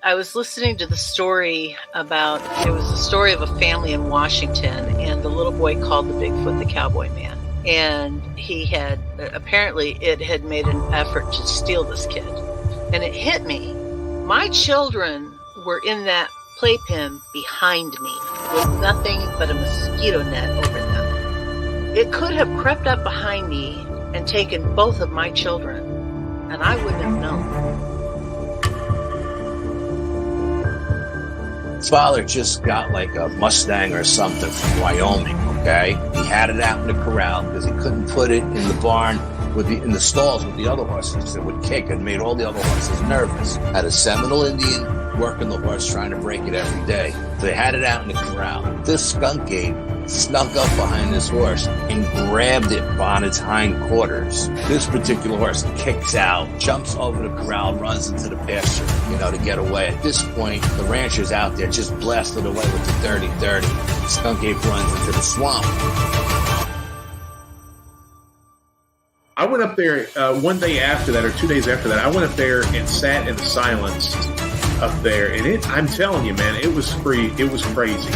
I was listening to the story about, it was a story of a family in Washington, and the little boy called the Bigfoot the Cowboy Man. And he had, apparently it had made an effort to steal this kid. And it hit me. My children were in that playpen behind me with nothing but a mosquito net over them. It could have crept up behind me and taken both of my children, and I wouldn't have known. Father just got like a Mustang or something from Wyoming, okay? He had it out in the corral because he couldn't put it in the barn in the stalls with the other horses. It would kick and made all the other horses nervous. Had a Seminole Indian working the horse trying to break it every day. So they had it out in the corral. This skunk ape snuck up behind this horse and grabbed it on its hindquarters. This particular horse kicks out, jumps over the corral, runs into the pasture, to get away. At this point, the rancher's out there just blasted away with the 30-30. Skunk ape runs into the swamp. I went up there one day after that, or 2 days after that. I went up there and sat in the silence up there, and I'm telling you, man, it was free. It was crazy.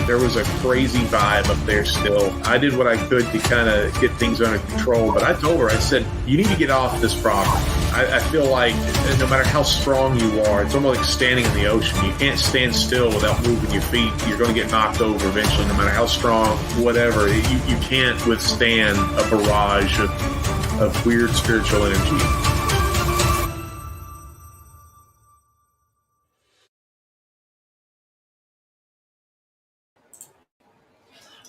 There was a crazy vibe up there still. I did what I could to kind of get things under control, but I told her, I said, you need to get off this property. I feel like no matter how strong you are, it's almost like standing in the ocean. You can't stand still without moving your feet. You're going to get knocked over eventually, no matter how strong, whatever. You can't withstand a barrage of weird spiritual energy.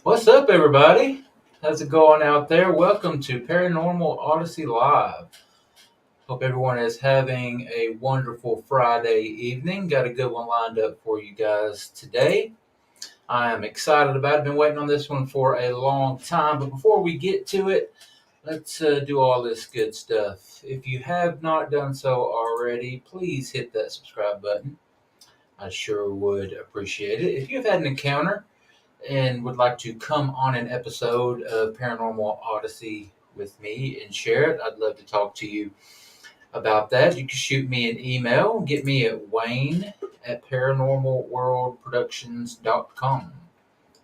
What's up, everybody? How's it going out there? Welcome to Paranormal Odyssey Live. Hope everyone is having a wonderful Friday evening. Got a good one lined up for you guys today. I am excited about it. Been waiting on this one for a long time. But before we get to it, let's do all this good stuff. If you have not done so already, please hit that subscribe button. I sure would appreciate it. If you've had an encounter and would like to come on an episode of Paranormal Odyssey with me and share it, I'd love to talk to you about that. You can shoot me an email. Get me at wayne@paranormalworldproductions.com.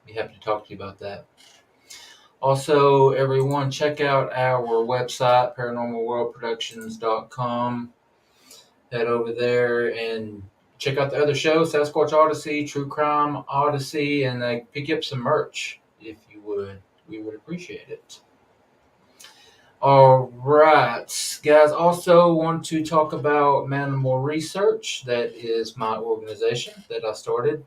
Be happy to talk to you about that. Also, everyone, check out our website, paranormalworldproductions.com. Head over there and check out the other shows, Sasquatch Odyssey, True Crime Odyssey, and pick up some merch if you would. We would appreciate it. All right, guys. Also want to talk about Manimal Research. That is my organization that I started.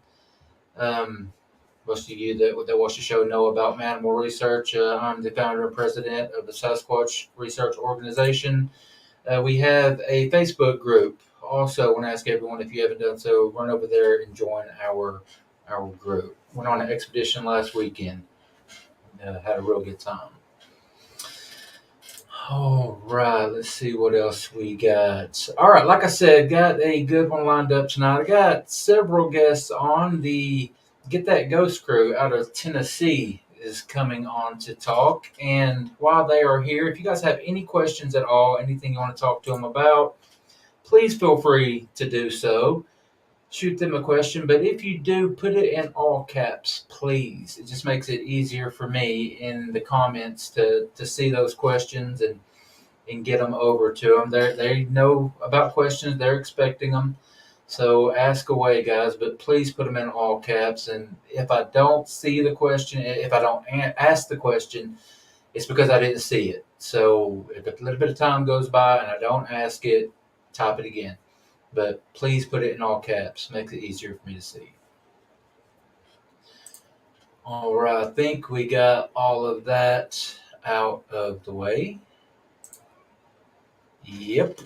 Most of you that watch the show know about Manimal Research. I'm the founder and president of the Sasquatch Research Organization. We have a Facebook group. Also, want to ask everyone, if you haven't done so, run over there and join our group. Went on an expedition last weekend. Had a real good time. All right, let's see what else we got. All right, like I said, got a good one lined up tonight. I got several guests on. The Get That Ghost crew out of Tennessee is coming on to talk. And while they are here, if you guys have any questions at all, anything you want to talk to them about, please feel free to do so. Shoot them a question, but if you do, put it in all caps, please. It just makes it easier for me in the comments to see those questions and get them over to them. They know about questions. They're expecting them. So ask away, guys, but please put them in all caps. And if I don't see the question, if I don't ask the question, it's because I didn't see it. So if a little bit of time goes by and I don't ask it, type it again. But please put it in all caps. Makes it easier for me to see. All right, I think we got all of that out of the way. Yep.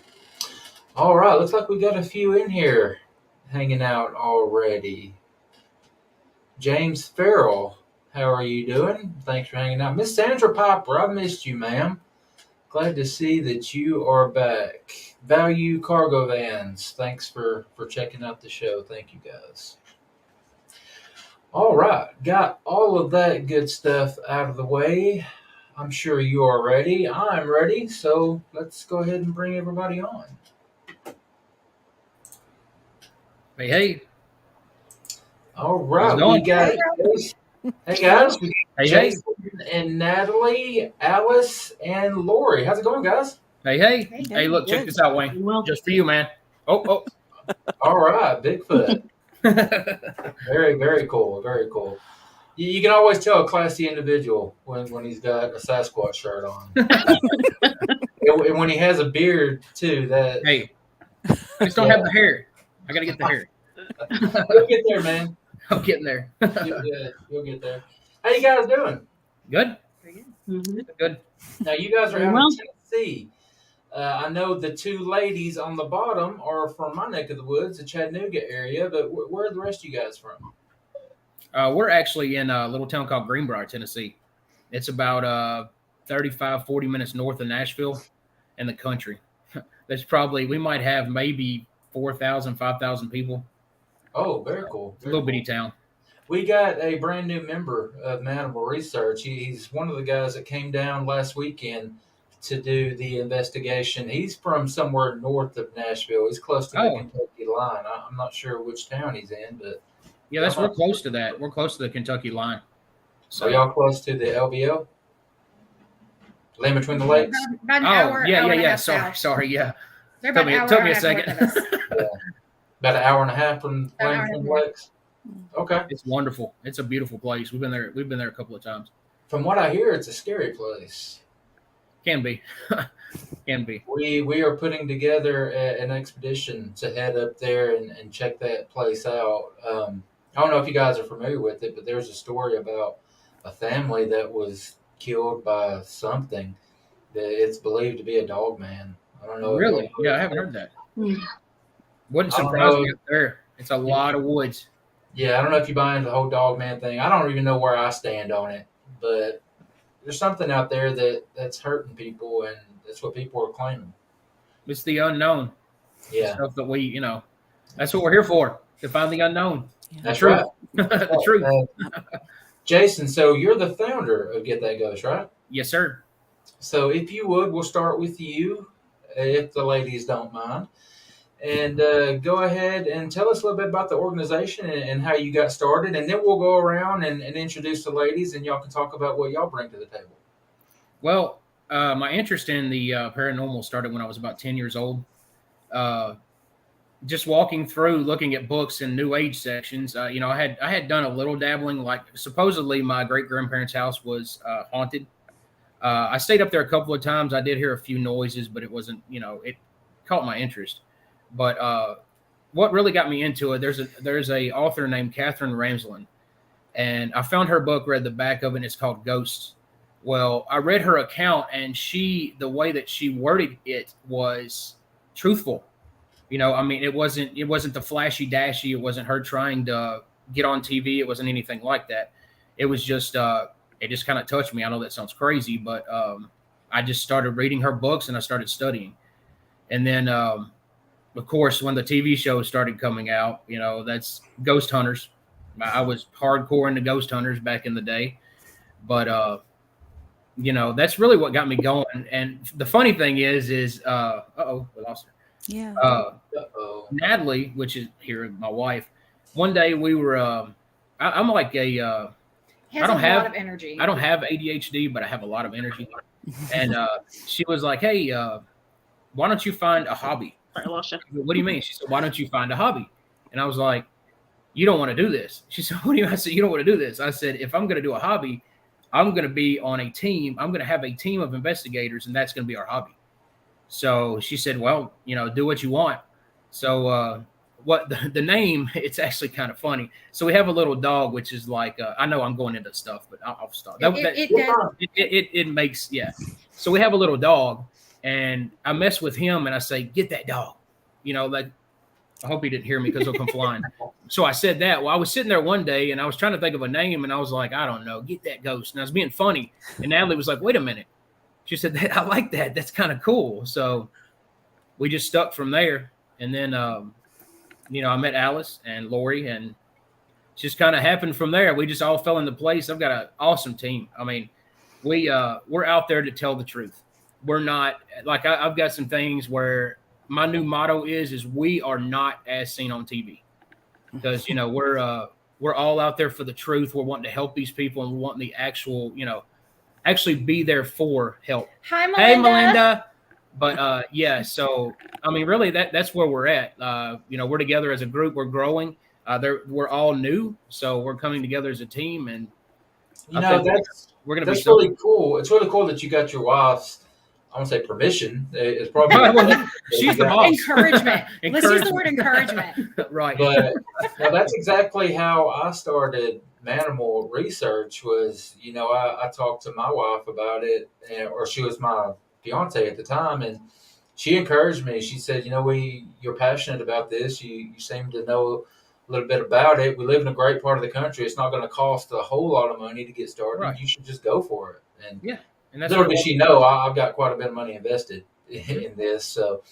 All right, looks like we got a few in here hanging out already. James Farrell, how are you doing? Thanks for hanging out. Miss Sandra Piper, I missed you, ma'am. Glad to see that you are back. Value Cargo Vans, thanks for checking out the show. Thank you, guys. All right, got all of that good stuff out of the way. I'm sure you are ready. I'm ready, so let's go ahead and bring everybody on. Hey, hey. All How's right, it going? we got hey guys, we got Hey, hey. Jason and Natalie, Alice, and Lori. How's it going, guys? Hey, hey. Hey, Hey, look, check good. this out, Wayne. Well, Just for you, man. Oh. All right, Bigfoot. Oh. Very, very cool. Very cool. You can always tell a classy individual when he's got a Sasquatch shirt on. And when he has a beard too. That Hey, I just don't have the hair. I got to get the hair. you'll get there, man. I'm getting there. You'll get there. How you guys doing? Good? mhm. Good. Now you guys are Very out well. in Tennessee. I know the two ladies on the bottom are from my neck of the woods, the Chattanooga area. But where are the rest of you guys from? We're actually in a little town called Greenbrier, Tennessee. It's about 35, 40 minutes north of Nashville in the country. That's probably, we might have maybe 4,000, 5,000 people. Oh, very cool. It's a little bitty town. We got a brand new member of Manimal Research. He's one of the guys that came down last weekend to do the investigation. He's from somewhere north of Nashville. He's close to the Oh. Kentucky line. I'm not sure which town he's in, but Yeah, we're close to that. We're close to the Kentucky line. So are y'all close to the LBL? Land between the lakes? About an hour, yeah. hour and a half Sorry, south. sorry. Yeah. They're Took about me- an hour, took hour me a and half second. north of us. About an hour and a half from About an Land hour between and the a half. lakes? Okay. It's wonderful. It's a beautiful place. We've been there a couple of times. From what I hear, it's a scary place. Can be. Can be. We are putting together an expedition to head up there and check that place out. I don't know if you guys are familiar with it, but there's a story about a family that was killed by something that it's believed to be a dog man. I don't know. Really? Yeah, I haven't heard that. Hmm. Wouldn't I don't surprise know. me up there. It's a lot of woods. Yeah, I don't know if you buy into the whole dog man thing. I don't even know where I stand on it, but there's something out there that's hurting people, and that's what people are claiming. It's the unknown. Yeah, Stuff that we, that's what we're here for, to find the unknown. that's Truth. right. The truth. Jason, so you're the founder of Get That Ghost, right? Yes, sir. So if you would, we'll start with you, if the ladies don't mind. And go ahead and tell us a little bit about the organization and how you got started. And then we'll go around and introduce the ladies, and y'all can talk about what y'all bring to the table. Well, my interest in the paranormal started when I was about 10 years old. Just walking through, looking at books in New Age sections. I had done a little dabbling. Like supposedly, my great grandparents' house was haunted. I stayed up there a couple of times. I did hear a few noises, but it wasn't. It caught my interest. But what really got me into it? There's a author named Catherine Ramsland, and I found her book, read the back of it, and it's called Ghosts. Well, I read her account, and the way that she worded it was truthful. It wasn't the flashy dashy. It wasn't her trying to get on TV. It wasn't anything like that. It was just, it just kind of touched me. I know that sounds crazy, but I just started reading her books and I started studying. And then, of course, when the TV shows started coming out, that's Ghost Hunters. I was hardcore into Ghost Hunters back in the day, but, that's really what got me going. And the funny thing is, we lost her. Yeah. Uh-oh. Natalie, which is here, my wife, one day we were, I'm like He I has don't a have- lot of energy. I don't have ADHD, but I have a lot of energy. And she was like, hey, why don't you find a hobby? Sorry, I lost you. What do you mean? She said, why don't you find a hobby? And I was like, you don't want to do this. She said, what do you mean? I said, you don't want to do this. I said, if I'm going to do a hobby, I'm going to be on a team. I'm going to have a team of investigators, and that's going to be our hobby. So she said, well, do what you want. So what the name, it's actually kind of funny. So we have a little dog, which is like, I know I'm going into stuff, but I'll stop. It makes, yeah. So we have a little dog, and I mess with him, and I say, get that dog. I hope he didn't hear me because he'll come flying. So I said that. Well, I was sitting there one day, and I was trying to think of a name, and I was like, I don't know, get that ghost. And I was being funny. And Natalie was like, wait a minute. She said, I like that. That's kind of cool. So we just stuck from there. And then, I met Alice and Lori, and it just kind of happened from there. We just all fell into place. I've got an awesome team. I mean, we're out there to tell the truth. We're not like I've got some things where my new motto is we are not as seen on TV. because we're all out there for the truth. We're wanting to help these people, and we're wanting the actual actually be there for help. Hi, Melinda. Hey, Melinda. But yeah, so I mean, really, that's where we're at. We're together as a group. We're growing. We're all new, so we're coming together as a team, and we're going to be really cool. It's really cool that you got your wife's, I won't say permission. It's probably she's the boss. Encouragement. Let's use the word encouragement. Right. But that's exactly how I started Manimal Research. Was I talked to my wife about it, or she was my fiance at the time, and she encouraged me. She said, you're passionate about this. You seem to know a little bit about it. We live in a great part of the country. It's not going to cost a whole lot of money to get started. Right. You should just go for it. And yeah. And that's little did she know, I've got quite a bit of money invested in this. So,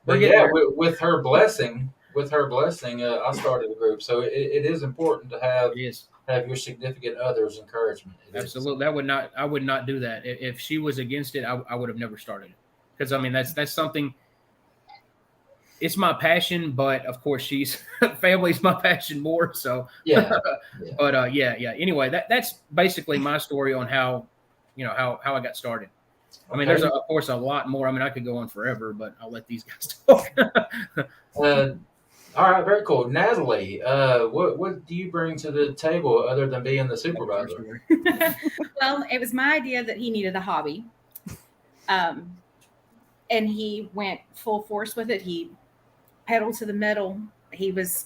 but yeah, with her blessing, I started the group. So it is important to have your significant other's encouragement. Absolutely, I would not do that. If she was against it, I would have never started it. Because I mean, that's something. It's my passion, but of course, family's my passion more. So yeah. But yeah. Anyway, that's basically my story on how I got started. I mean, there's of course a lot more. I mean, I could go on forever, but I'll let these guys talk. All right, very cool. Natalie, what do you bring to the table other than being the supervisor? Well, it was my idea that he needed a hobby. And he went full force with it. He pedaled to the metal.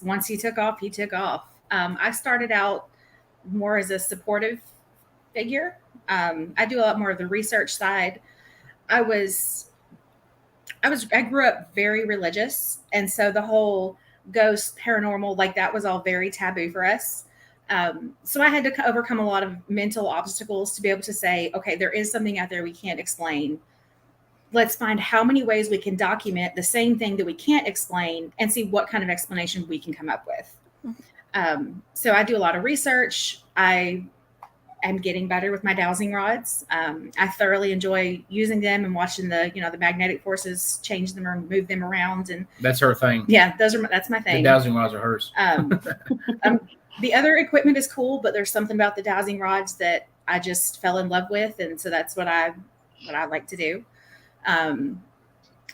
Once he took off, he took off. I started out more as a supportive figure. I do a lot more of the research side. I grew up very religious. And so the whole ghost, paranormal, like that was all very taboo for us. So I had to overcome a lot of mental obstacles to be able to say, okay, there is something out there we can't explain. Let's find how many ways we can document the same thing that we can't explain and see what kind of explanation we can come up with. So I do a lot of research. I am getting better with my dowsing rods. I thoroughly enjoy using them and watching the magnetic forces change them or move them around. And that's her thing. Yeah, that's my thing. The dowsing rods are hers. The other equipment is cool, but there's something about the dowsing rods that I just fell in love with. And so that's what I like to do. I'm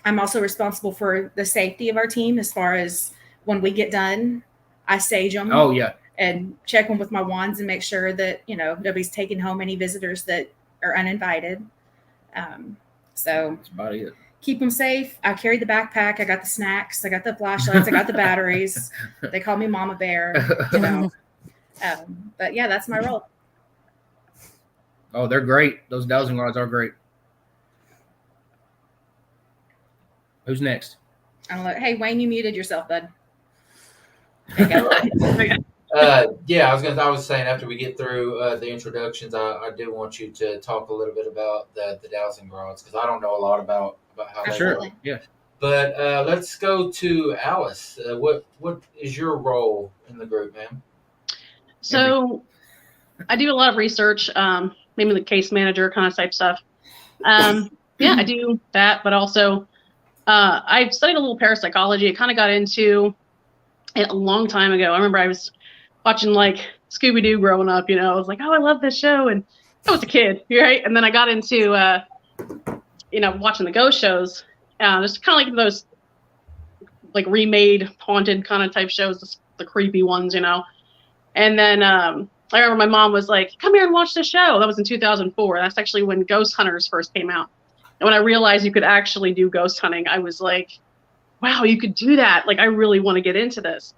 also responsible for the safety of our team as far as when we get done, I sage them. Oh, yeah. And check them with my wands and make sure that, nobody's taking home any visitors that are uninvited. So that's about it. Keep them safe. I carry the backpack. I got the snacks. I got the flashlights. I got the batteries. They call me Mama Bear. But yeah, that's my role. Oh, they're great. Those dowsing rods are great. Who's next? I don't know. Hey, Wayne, you muted yourself, bud. Yeah, I was saying after we get through the introductions, I do want you to talk a little bit about the dowsing rods because I don't know a lot about how they work. Yeah. But let's go to Alice. What is your role in the group, ma'am? So I do a lot of research, maybe the case manager kind of type stuff. Yeah, I do that, but also I studied a little parapsychology. I kind of got into it a long time ago. I remember I was watching like Scooby-Doo growing up, I was like, oh, I love this show. And I was a kid, right? And then I got into, watching the ghost shows. Just kind of like those like remade haunted kind of type shows, the creepy ones, And then I remember my mom was like, come here and watch the show. That was in 2004. That's actually when Ghost Hunters first came out. And when I realized you could actually do ghost hunting, I was like, wow, you could do that. Like, I really want to get into this.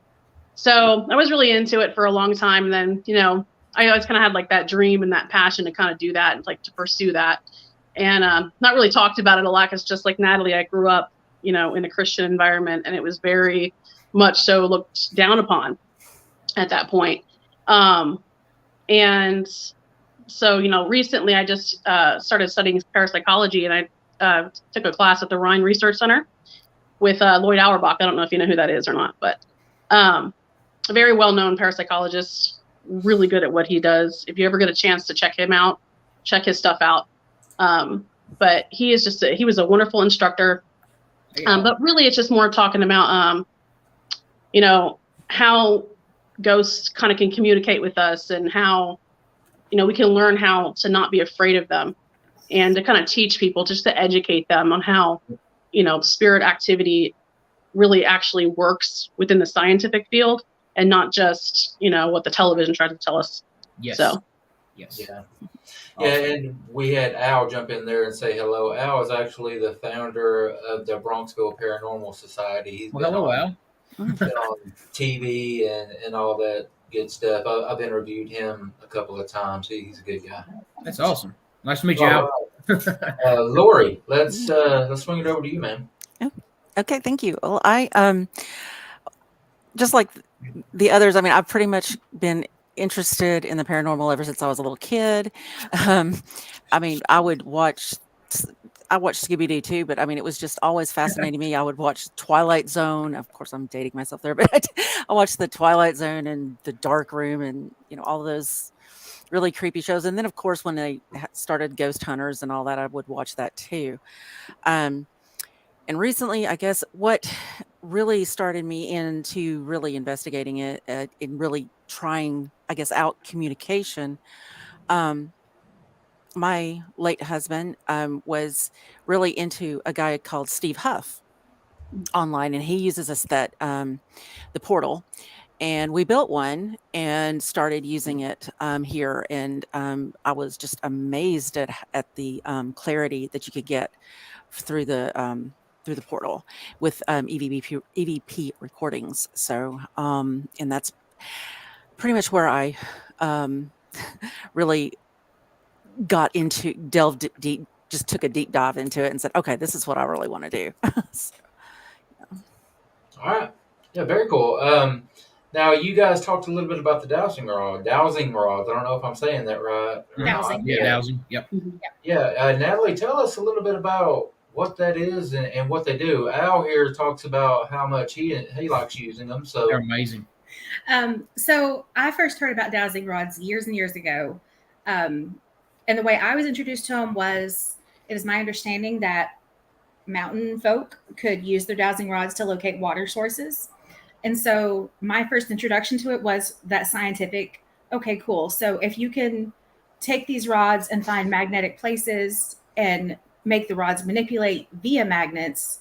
So I was really into it for a long time. And then, I always kind of had like that dream and that passion to kind of do that and like to pursue that. And not really talked about it a lot because just like Natalie, I grew up, in a Christian environment and it was very much so looked down upon at that point. And so, recently I just started studying parapsychology and I took a class at the Rhine Research Center with Lloyd Auerbach. I don't know if you know who that is or not, but a very well-known parapsychologist, really good at what he does. If you ever get a chance to check him out, check his stuff out. But he is he was a wonderful instructor. But really it's just more talking about, how ghosts kind of can communicate with us, and how, you know, we can learn how to not be afraid of them, and to kind of teach people, just to educate them on how, you know, spirit activity really actually works within the scientific field, and not just, you know, what the television tries to tell us. Yes. So, Yes. Yeah. Awesome. Yeah, and we had Al jump in there and say hello. Al is actually the founder of the Bronxville Paranormal Society. He's Well, hello, Al. been on TV and all that good stuff. I've interviewed him a couple of times. He's a good guy. That's awesome. Nice to meet you, All Al. right. Lori, let's swing it over to you, man. Okay, thank you. Well, I just like the others, I mean, I've pretty much been interested in the paranormal ever since I was a little kid. I mean, I watched Scooby-Doo too, but I mean, it was just always fascinating me. I would watch Twilight Zone. Of course, I'm dating myself there, but I watched the Twilight Zone and the Dark Room, and you know, all of those really creepy shows. And then, of course, when they started Ghost Hunters and all that, I would watch that too. And recently, I guess what really started me into really investigating it, and really trying, I guess, out communication. My late husband was really into a guy called Steve Huff online, and he uses the portal. And we built one and started using it here. And I was just amazed at the clarity that you could get through the portal with EVP recordings. So, and that's pretty much where I really delved deep, just took a deep dive into it and said, okay, this is what I really want to do. So, All right. Yeah, very cool. Now, you guys talked a little bit about the dowsing rods. I don't know if I'm saying that right. Dowsing. Yeah, dowsing. Yep. Yeah, Natalie, tell us a little bit about what that is and what they do. Al here talks about how much he likes using them. So They're amazing. So I first heard about dowsing rods years and years ago. And the way I was introduced to them was, it is my understanding that mountain folk could use their dowsing rods to locate water sources. And so my first introduction to it was that scientific, okay, cool. So if you can take these rods and find magnetic places and make the rods manipulate via magnets,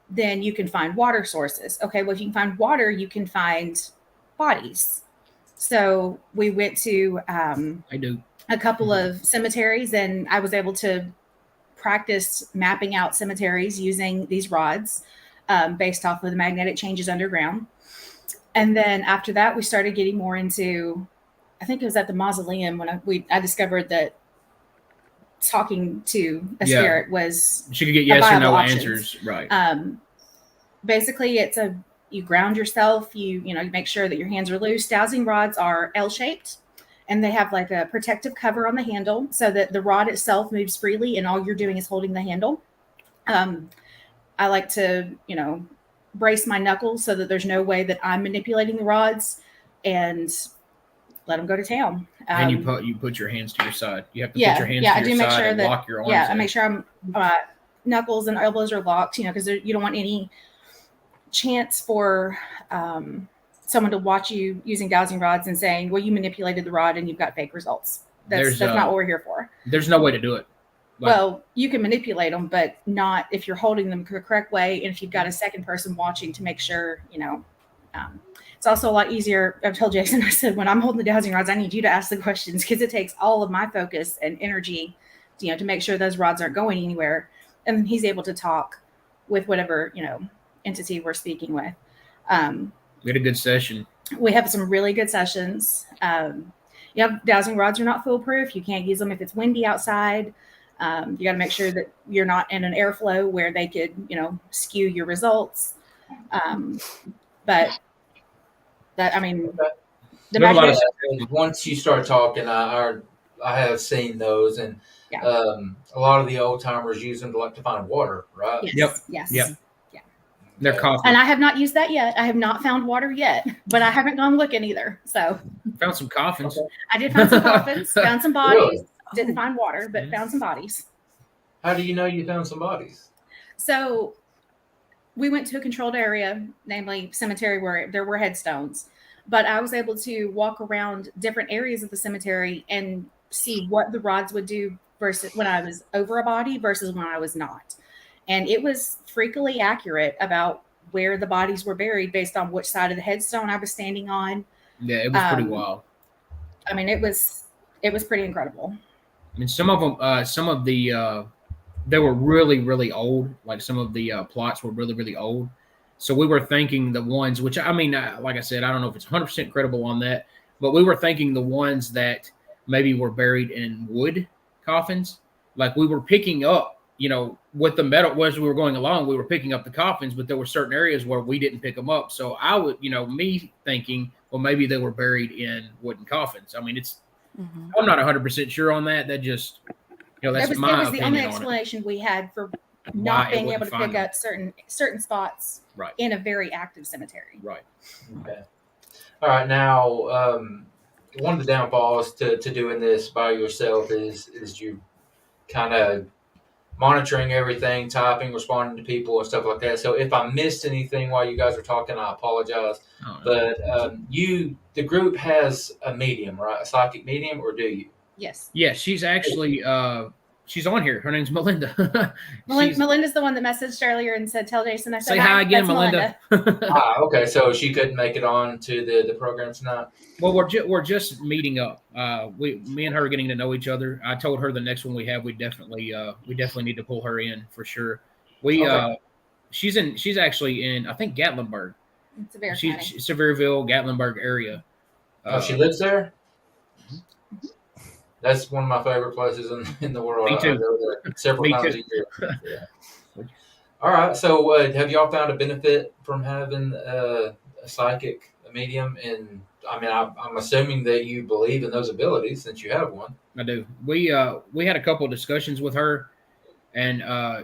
then you can find water sources. Okay, well, if you can find water, you can find bodies. So we went to a couple of cemeteries, and I was able to practice mapping out cemeteries using these rods based off of the magnetic changes underground. And then after that, we started getting more into, I think it was at the mausoleum when I discovered that talking to a spirit was, she could get yes or no answers, right? Basically, you ground yourself. You make sure that your hands are loose. Dowsing rods are L-shaped, and they have like a protective cover on the handle so that the rod itself moves freely, and all you're doing is holding the handle. I like to, brace my knuckles so that there's no way that I'm manipulating the rods, and let them go to town. And you put your hands to your side. You have to put your hands I to do your make side sure and that, lock your arms. I make sure I'm knuckles and elbows are locked, because you don't want any chance for someone to watch you using dowsing rods and saying, well, you manipulated the rod and you've got fake results. That's not what we're here for. There's no way to do it. Well, you can manipulate them, but not if you're holding them the correct way, and if you've got a second person watching to make sure, it's also a lot easier. I've told Jason, I said, when I'm holding the dowsing rods, I need you to ask the questions, because it takes all of my focus and energy, to make sure those rods aren't going anywhere. And he's able to talk with whatever, entity we're speaking with. We had a good session. We have some really good sessions. Dowsing rods are not foolproof. You can't use them if it's windy outside. You got to make sure that you're not in an airflow where they could, skew your results. But that, the magnetic. Once you start talking, I have seen those, and a lot of the old timers use them to find water, right? Yes. Yep. Yeah. They're coffee. And I have not used that yet. I have not found water yet, but I haven't gone looking either. So found some coffins. Okay. I did find some coffins, found some bodies. Really? Didn't find water, but found some bodies. How do you know you found some bodies? So we went to a controlled area, namely cemetery, where there were headstones. but I was able to walk around different areas of the cemetery and see what the rods would do versus when I was over a body versus when I was not. And it was freakily accurate about where the bodies were buried based on which side of the headstone I was standing on. Yeah, it was pretty wild. I mean, it was pretty incredible. I mean, some of them, they were really, really old. Like some of the plots were really, really old. So we were thinking the ones, which I mean, like I said, I don't know if it's 100% credible on that, but we were thinking the ones that maybe were buried in wood coffins. Like we were picking up, with the metal, as we were going along, we were picking up the coffins, but there were certain areas where we didn't pick them up. So I would, me thinking, well, maybe they were buried in wooden coffins. I mean, I'm not 100% sure on that. That just, that's my opinion. It was the only explanation we had for not being able to pick up certain spots in a very active cemetery. Right. Okay. All right. Now, one of the downfalls to doing this by yourself is you kind of monitoring everything, typing, responding to people and stuff like that. So if I missed anything while you guys were talking, I apologize. Oh, no. But the group has a medium, right? A psychic medium, or do you? Yes. Yeah, she's actually she's on here. Her name's Melinda. Melinda's the one that messaged earlier and said, "Tell Jason I said say hi again, that's Melinda." Okay. So she couldn't make it on to the program tonight. Well, we're just meeting up. Me and her are getting to know each other. I told her the next one we have, we definitely need to pull her in for sure. She's actually in, I think, Gatlinburg. She's Sevierville, Gatlinburg area. She lives there. That's one of my favorite places in the world. Me too. I go there several times a year. Yeah. All right. So, have y'all found a benefit from having a psychic, a medium? And I mean, I'm assuming that you believe in those abilities since you have one. I do. We had a couple of discussions with her, and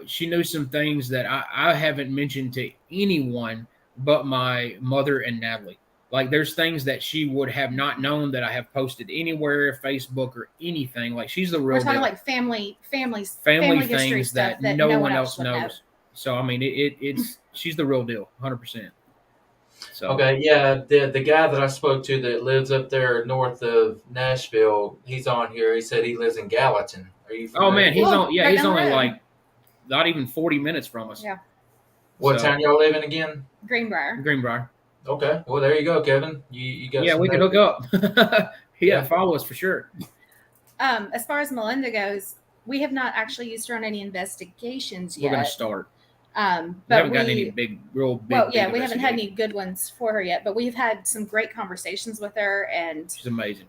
she knew some things that I haven't mentioned to anyone but my mother and Natalie. Like there's things that she would have not known that I have posted anywhere, Facebook or anything. Like she's the real. We're talking deal. like family things that no one else knows. Know. So I mean, it's she's the real deal, 100%. So okay, yeah, the guy that I spoke to that lives up there north of Nashville, he's on here. He said he lives in Gallatin. Are you familiar? Oh man, he's on. Yeah, right he's only road. like not even 40 minutes from us. Yeah. What town y'all live in again? Greenbrier. Okay, well there you go, Kevin. You got. Yeah, we can hook up. Yeah, follow us for sure. As far as Melinda goes, we have not actually used her on any investigations yet. We're gonna start. But we haven't gotten any real big. Well, yeah, we haven't had any good ones for her yet, but we've had some great conversations with her, and she's amazing.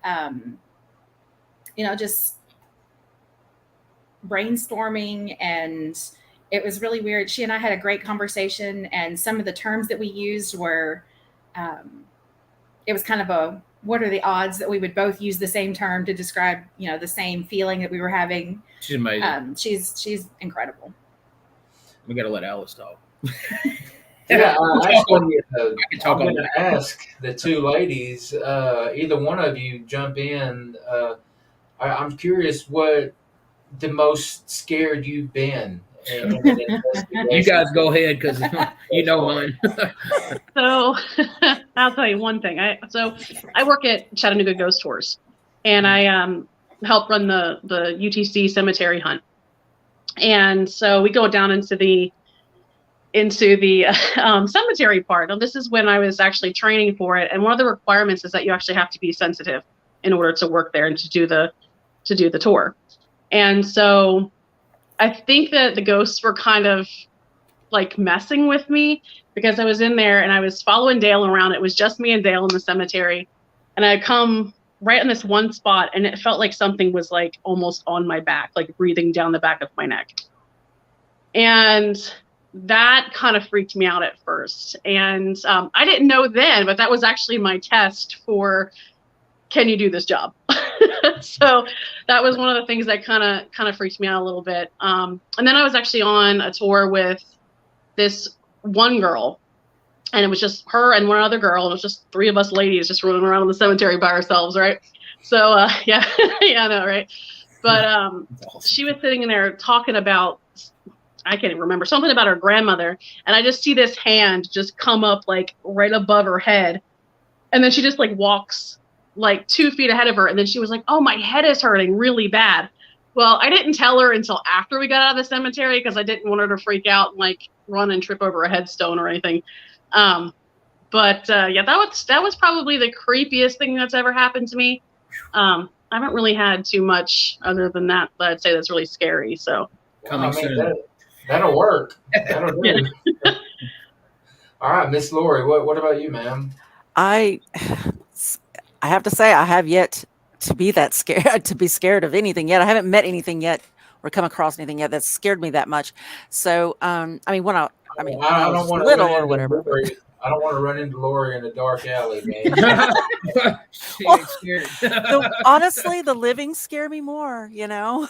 Just brainstorming, and it was really weird. She and I had a great conversation, and some of the terms that we used were, it was kind of a, what are the odds that we would both use the same term to describe, the same feeling that we were having. She's amazing. She's incredible. We got to let Alice talk. Yeah, I'm going on to ask the two ladies, either one of you jump in. I'm curious what the most scared you've been. You guys go ahead because you know mine. So I'll tell you one thing. I work at Chattanooga Ghost Tours, and I help run the UTC cemetery hunt. And so we go down into the cemetery part. Now, this is when I was actually training for it, and one of the requirements is that you actually have to be sensitive in order to work there and to do the tour. And so I think that the ghosts were kind of like messing with me because I was in there and I was following Dale around. It was just me and Dale in the cemetery, and I come right in this one spot, and it felt like something was like almost on my back, like breathing down the back of my neck. And that kind of freaked me out at first. And I didn't know then, but that was actually my test for, can you do this job? So that was one of the things that kind of freaked me out a little bit. And then I was actually on a tour with this one girl, and it was just her and one other girl, and it was just three of us ladies just running around in the cemetery by ourselves, right? So yeah, I know, right? But awesome. She was sitting in there talking about, I can't even remember, something about her grandmother, and I just see this hand just come up like right above her head, And then she just like walks like 2 feet ahead of her. And then she was like, oh, my head is hurting really bad. Well, I didn't tell her until after we got out of the cemetery because I didn't want her to freak out and like run and trip over a headstone or anything. But yeah, that was probably the creepiest thing that's ever happened to me. I haven't really had too much other than that I'd say that's really scary. So Coming soon. That'll work. That'll do. Yeah. All right, Miss Lori, what about you, ma'am? I have to say I have yet to be that scared to be scared of anything yet. I haven't met anything yet or come across anything yet that's scared me that much. So I mean when I don't was want to little run or into whatever. But Lori. I don't want to run into Lori in a dark alley, man. She ain't scared. honestly, the living scare me more. You know,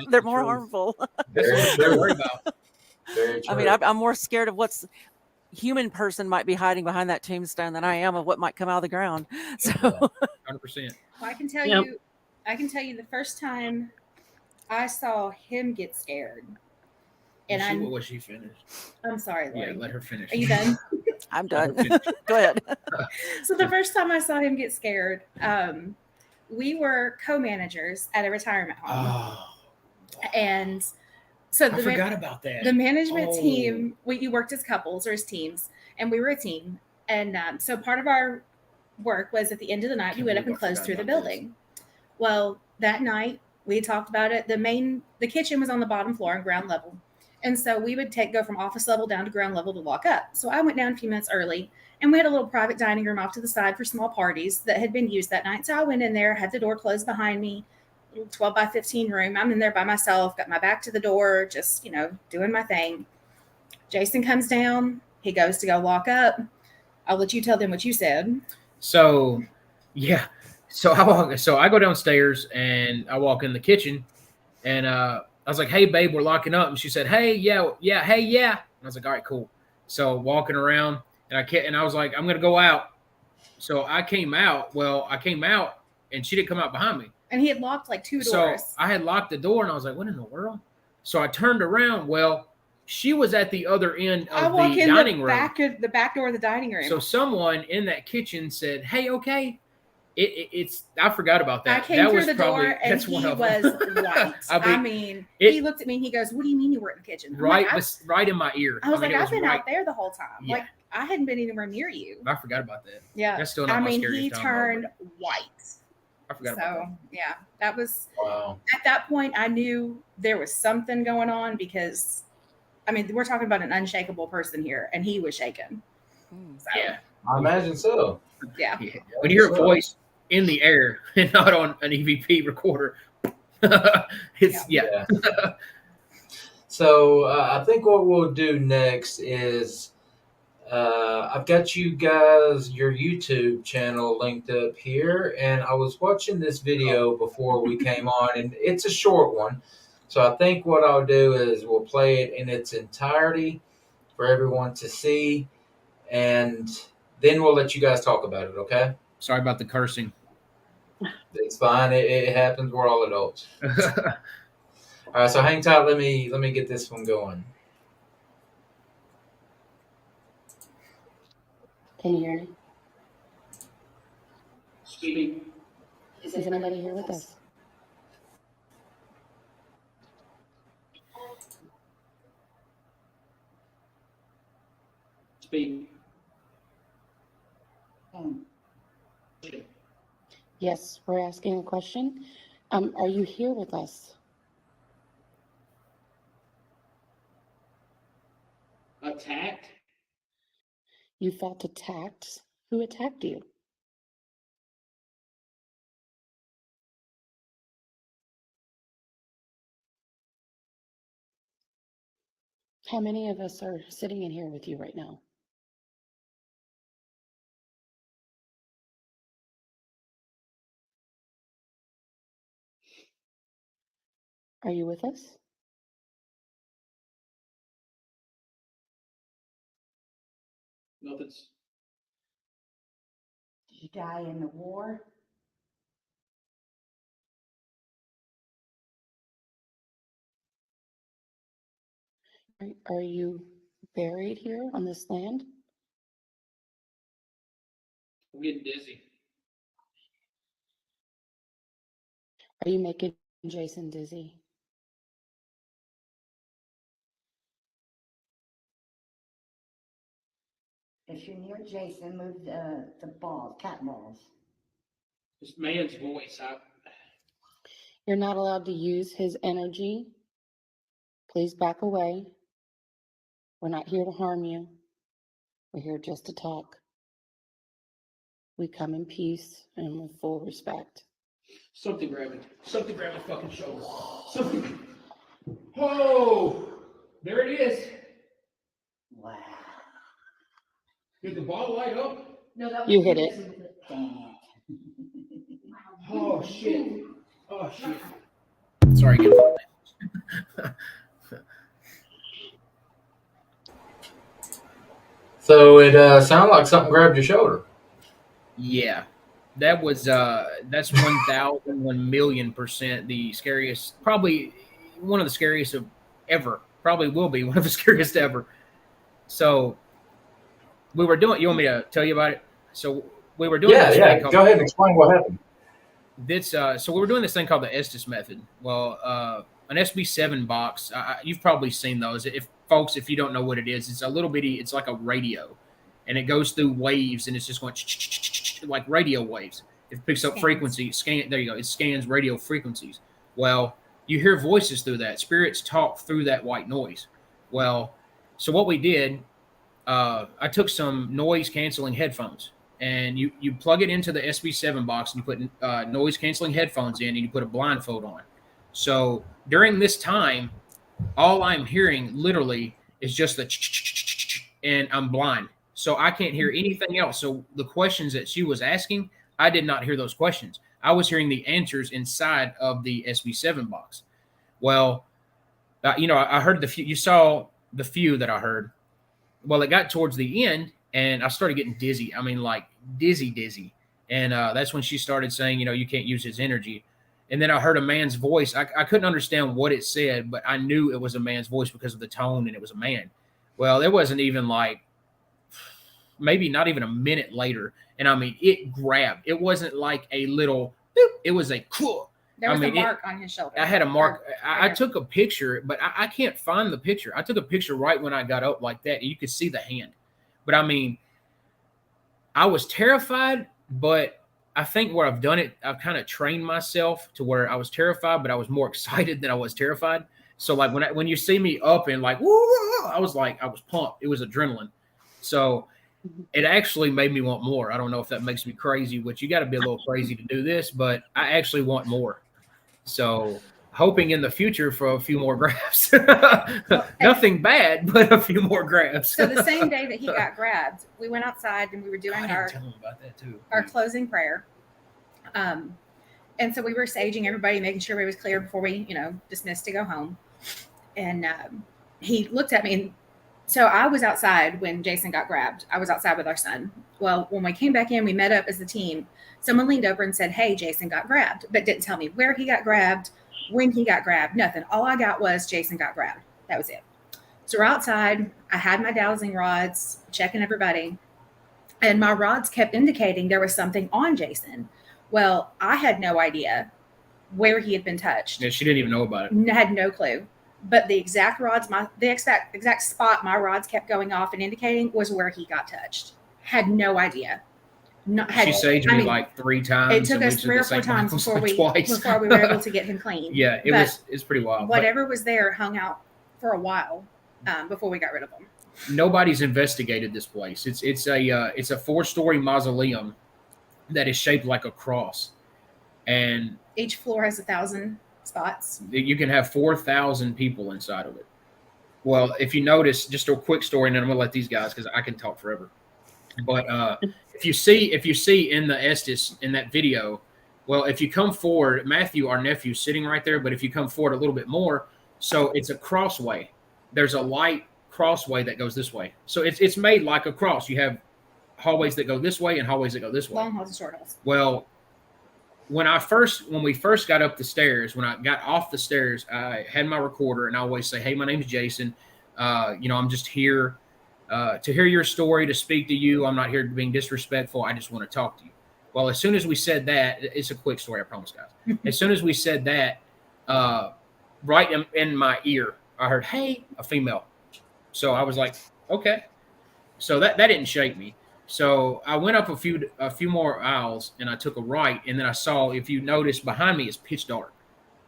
they're more harmful. That's what Very I'm true. worried about. Very true. I mean, I'm more scared of what's human person might be hiding behind that tombstone than I am of what might come out of the ground. So 100%. Well, I can tell Yep. you the first time I saw him get scared. And Was she finished? I'm sorry, Lori. Yeah, let her finish. Are you done? I'm done. Go ahead. So the first time I saw him get scared, we were co-managers at a retirement home. Oh, And so I forgot about that. The management team, you worked as couples or as teams, and we were a team. And so part of our work was at the end of the night, we went up and closed through the building. Well, that night we talked about it. The kitchen was on the bottom floor on ground level. And so we would go from office level down to ground level to walk up. So I went down a few minutes early, and we had a little private dining room off to the side for small parties that had been used that night. So I went in there, had the door closed behind me, little 12 by 15 room. I'm in there by myself, got my back to the door, just, doing my thing. Jason comes down. He goes to go walk up. I'll let you tell them what you said. So, yeah. So I go downstairs and I walk in the kitchen, and I was like, "Hey, babe, we're locking up." And she said, "Hey, yeah, hey, yeah." And I was like, "All right, cool." So walking around, and I was like, "I'm gonna go out." So I came out. Well, I came out, and she didn't come out behind me. And he had locked like 2 doors. So I had locked the door, and I was like, "What in the world?" So I turned around. Well, she was at the other end of the dining room. The back door of the dining room. So someone in that kitchen said, "Hey, okay." It's I forgot about that. I came that through was the probably, door and he was white. He looked at me and he goes, "What do you mean you were in the kitchen?" I'm right, like, right in my ear. I was like, "I've been out there the whole time. Yeah. Like I hadn't been anywhere near you." I forgot about that. Yeah, that's still not my scariest he time, turned white. I forgot about that. Yeah, that was Wow. At that point, I knew there was something going on because, we're talking about an unshakable person here, and he was shaken. So, Yeah, I imagine so. Yeah. When you hear a voice in the air and not on an EVP recorder, it's yeah. So I think what we'll do next is I've got you guys your YouTube channel linked up here, and I was watching this video before we came on, and it's a short one. So I think what I'll do is we'll play it in its entirety for everyone to see, and then we'll let you guys talk about it, okay? Sorry about the cursing. It's fine. It happens. We're all adults. All right, so hang tight. Let me get this one going. Can you hear me? Speaking. Is anybody here with us? Speak. Yes, we're asking a question. Are you here with us? Attacked? You felt attacked? Who attacked you? How many of us are sitting in here with you right now? Are you with us? Nothing's. Did you die in the war? Are you buried here on this land? I'm getting dizzy. Are you making Jason dizzy? If you're near Jason, move the balls, cat balls. This man's voice. You're not allowed to use his energy. Please back away. We're not here to harm you. We're here just to talk. We come in peace and with full respect. Something grabbed me. Something grabbed my fucking shoulder. Something. Oh, there it is. Wow. Did the ball light up? No, that was You hit it. Oh shit. Oh shit. Sorry, get So it sounded like something grabbed your shoulder. Yeah. That was that's 1,000,000,000% the scariest, probably one of the scariest of ever. Probably will be one of the scariest ever. So we were doing, you want me to tell you about it? So we were doing this thing called, Go ahead and explain what happened. so we were doing this thing called the Estes method. Well, an SB7 box, you've probably seen those. If you don't know what it is, it's a little bitty, it's like a radio, and it goes through waves, and it's just going like radio waves. It picks up frequency, there you go, it scans radio frequencies. Well, you hear voices through that. Spirits talk through that white noise. Well, so what we did, I took some noise canceling headphones, and you plug it into the SB7 box, and you put noise canceling headphones in, and you put a blindfold on. So during this time, all I'm hearing literally is just the and I'm blind, so I can't hear anything else. So the questions that she was asking, I did not hear those questions. I was hearing the answers inside of the SB7 box. Well, I heard the few. You saw the few that I heard. Well, it got towards the end, and I started getting dizzy. I mean, like dizzy. And that's when she started saying, you can't use his energy. And then I heard a man's voice. I couldn't understand what it said, but I knew it was a man's voice because of the tone, and it was a man. Well, it wasn't even like, maybe not even a minute later. And I mean, it grabbed. It wasn't like a little, boop. It was a cool. There was a mark on his shoulder. I had a mark. I took a picture, but I can't find the picture. I took a picture right when I got up like that, and you could see the hand. But I mean, I was terrified, but I think where I've done it, I've kind of trained myself to where I was terrified, but I was more excited than I was terrified. So like when you see me up and like, woo, I was pumped. It was adrenaline. So it actually made me want more. I don't know if that makes me crazy, which you got to be a little crazy to do this, but I actually want more. So hoping in the future for a few more grabs. Nothing bad, but a few more grabs. So the same day that he got grabbed, we went outside and we were doing tell him about that too. Our closing prayer. And so we were saging everybody, making sure everybody was clear before we, dismissed to go home. And he looked at me, and so I was outside when Jason got grabbed. I was outside with our son. Well, when we came back in, we met up as a team. Someone leaned over and said, "Hey, Jason got grabbed," but didn't tell me where he got grabbed, when he got grabbed, nothing. All I got was Jason got grabbed. That was it. So we're outside. I had my dowsing rods, checking everybody, and my rods kept indicating there was something on Jason. Well, I had no idea where he had been touched. Yeah, she didn't even know about it. Had no clue. But the exact exact spot my rods kept going off and indicating was where he got touched. Had no idea. She saged me like 3 times. It took us 3 or 4 times before we were able to get him clean. Yeah, it's pretty wild. Whatever was there hung out for a while before we got rid of them. Nobody's investigated this place. It's a 4-story mausoleum that is shaped like a cross, and each floor has 1,000 spots. You can have 4,000 people inside of it. Well, if you notice, just a quick story, and then I'm gonna let these guys, because I can talk forever. But if you see in the Estes in that video, well, if you come forward, Matthew, our nephew, sitting right there. But if you come forward a little bit more, so it's a crossway. There's a light crossway that goes this way. So it's made like a cross. You have hallways that go this way and hallways that go this way. Long halls and short halls. Well, when we first got up the stairs, when I got off the stairs, I had my recorder, and I always say, "Hey, my name's Jason. I'm just here. To hear your story, to speak to you. I'm not here being disrespectful. I just want to talk to you. Well, as soon as we said that, it's a quick story, I promise, guys. As soon as we said that, right in my ear, I heard, "Hey," a female. So I was like, "Okay." So that didn't shake me. So I went up a few more aisles and I took a right, and then I saw, if you notice behind me, it's pitch dark.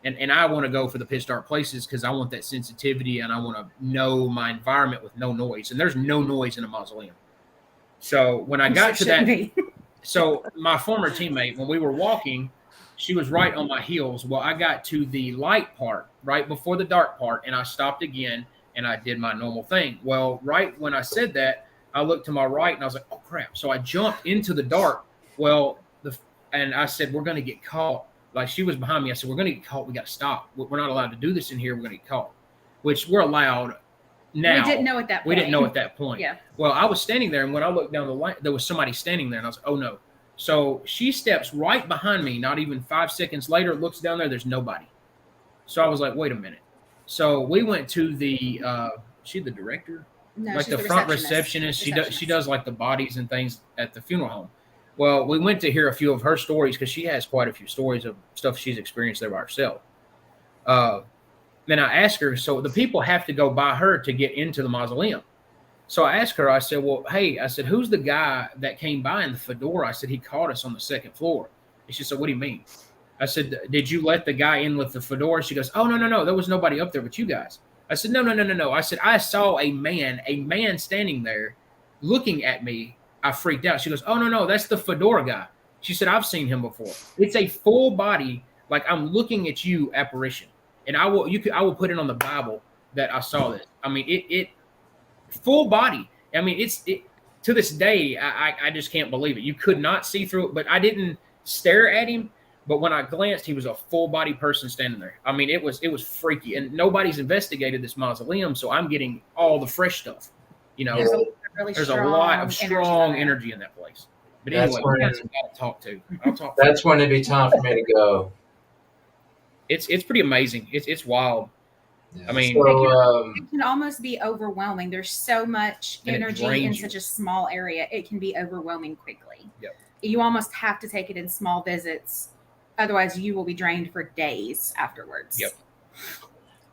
And I want to go for the pitch dark places because I want that sensitivity and I want to know my environment with no noise. And there's no noise in a mausoleum. So when I got to that, so my former teammate, when we were walking, she was right on my heels. Well, I got to the light part right before the dark part, and I stopped again and I did my normal thing. Well, right when I said that, I looked to my right and I was like, "Oh crap!" So I jumped into the dark. Well, and I said, "We're going to get caught." Like, she was behind me. I said, "We're going to get caught. We got to stop. We're not allowed to do this in here. We're going to get caught," which we're allowed now. We didn't know at that point. We didn't know at that point. Yeah. Well, I was standing there, and when I looked down the line, there was somebody standing there, and I was like, "Oh no." So she steps right behind me. Not even 5 seconds later, looks down there. There's nobody. So I was like, "Wait a minute." So we went to the. She the director? No, Like she's the front receptionist. She does like the bodies and things at the funeral home. Well, we went to hear a few of her stories because she has quite a few stories of stuff she's experienced there by herself. Then I asked her, so the people have to go by her to get into the mausoleum. So I asked her, I said, "Well, hey," I said, "who's the guy that came by in the fedora?" I said, "He caught us on the second floor." And she said, "What do you mean?" I said, "Did you let the guy in with the fedora?" She goes, "Oh, no. There was nobody up there but you guys." I said, No. I said, "I saw a man standing there looking at me." I freaked out. She goes, "Oh, no, that's the fedora guy." She said, "I've seen him before. It's a full body, like I'm looking at you apparition." And I will put it on the Bible that I saw this. I mean, it full body. I mean, it to this day, I just can't believe it. You could not see through it, but I didn't stare at him. But when I glanced, he was a full body person standing there. I mean, it was freaky, and nobody's investigated this mausoleum, so I'm getting all the fresh stuff. You know, there's a lot of strong energy in that place. But That's anyway, when- you guys have got to talk to. I'll talk. That's when it'd be time for me to go. It's pretty amazing. It's wild. Yeah. I mean, it can almost be overwhelming. There's so much And it energy in drains you. such a small area. It can be overwhelming quickly. Yep. You almost have to take it in small visits. Otherwise, you will be drained for days afterwards. Yep.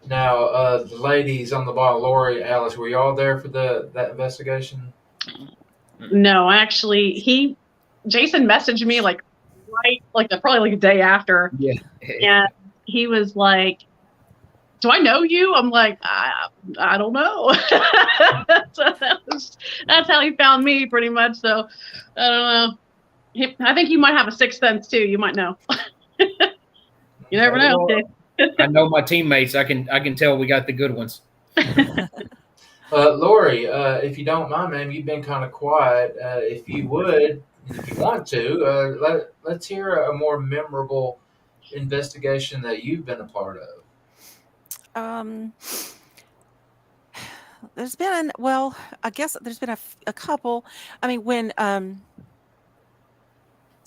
Now, the ladies on the bottom, Lori, Alice, were y'all there for that investigation? No, actually, Jason messaged me like probably like a day after. Yeah. And he was like, "Do I know you?" I'm like, I don't know. So that's how he found me pretty much. So I don't know. I think you might have a sixth sense too. You might know. You never know. I know my teammates. I can tell we got the good ones. Lori, if you don't mind, ma'am, you've been kind of quiet. If you would, if you want to, let's hear a more memorable investigation that you've been a part of. There's been, I guess there's been a couple. I mean, when,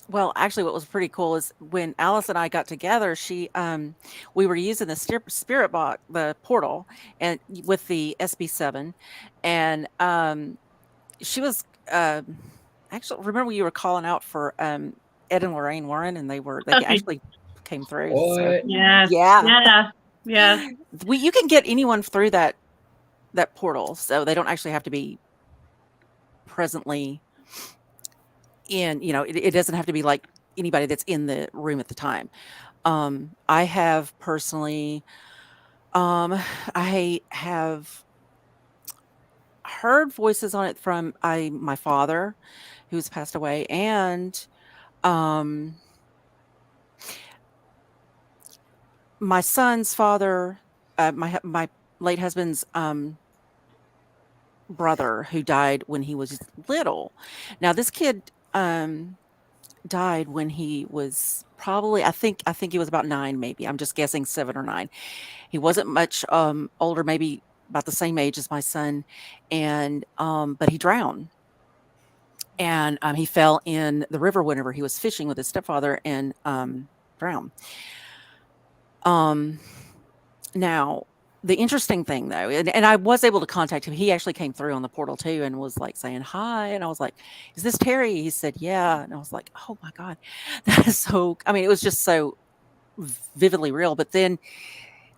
well, actually, what was pretty cool is when Alice and I got together, we were using the spirit box, the portal, and with the SB7, and she was actually, remember you were calling out for Ed and Lorraine Warren, and they actually came through. So, What? Yes. yeah. You can get anyone through that portal, so they don't actually have to be presently in, it doesn't have to be like anybody that's in the room at the time. I have personally, I have heard voices on it from my father, who's passed away, and my son's father, my late husband's brother, who died when he was little. Now this kid died when he was probably, I think he was about 9, maybe. I'm just guessing 7 or 9. He wasn't much older, maybe about the same age as my son, and but he drowned. And he fell in the river whenever he was fishing with his stepfather and drowned. Now, the interesting thing though, and I was able to contact him. He actually came through on the portal too and was like saying hi. And I was like, "Is this Terry?" He said, "Yeah." And I was like, "Oh my God." That is so, I mean, it was just so vividly real. But then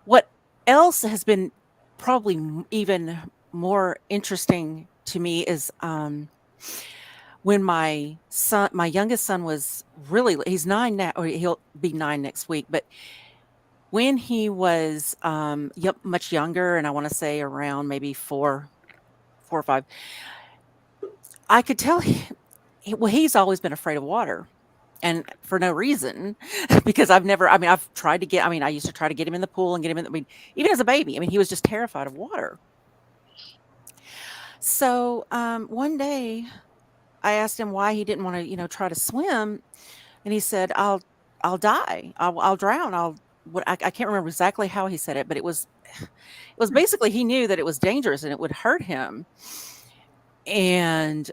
what else has been probably even more interesting to me is when my youngest son was really, he's 9 now, or he'll be 9 next week, but when he was much younger, and I want to say around maybe 4 or 5, I could tell well, he's always been afraid of water, and for no reason, because I've tried to get, I used to try to get him in the pool and get him in, even as a baby, he was just terrified of water. So one day I asked him why he didn't want to, try to swim, and he said, I'll die. I'll drown. I can't remember exactly how he said it, but it was basically, he knew that it was dangerous and it would hurt him. And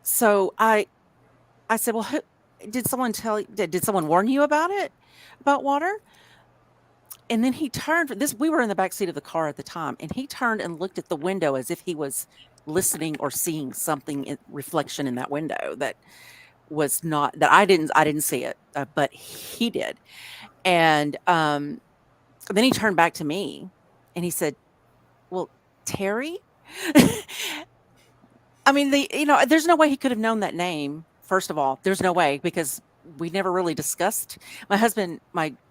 so I said, "Well, did someone did someone warn you about water?" And then he turned, we were in the back seat of the car at the time, and he turned and looked at the window as if he was listening or seeing something reflection in that window that was not, that I didn't see it, but he did. And then he turned back to me and he said, "Well, Terry?" There's no way he could have known that name. First of all, there's no way, because we never really discussed, my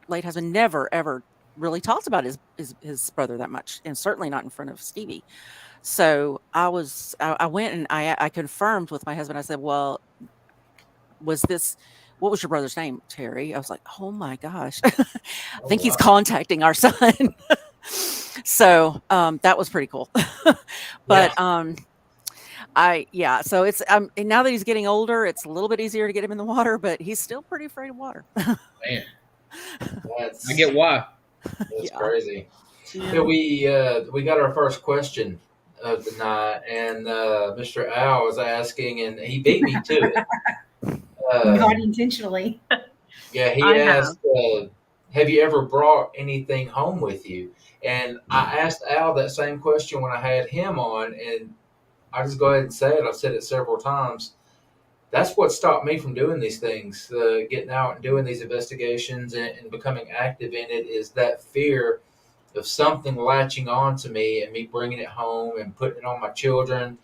late husband never ever really talked about his brother that much, and certainly not in front of Stevie. So I went and I confirmed with my husband. I said, "Well, what was your brother's name, Terry?" I was like, "Oh my gosh." I think he's contacting our son. So that was pretty cool. But so it's and now that he's getting older, it's a little bit easier to get him in the water, but he's still pretty afraid of water. Man, I get why. That's crazy. Yeah, we got our first question of the night, and Mr. Al was asking, and he beat me to it. Not intentionally. Yeah, he asked, have you ever brought anything home with you? And I asked Al that same question when I had him on, and I just go ahead and say it. I've said it several times. That's what stopped me from doing these things, getting out and doing these investigations and becoming active in it, is that fear of something latching on to me and me bringing it home and putting it on my children,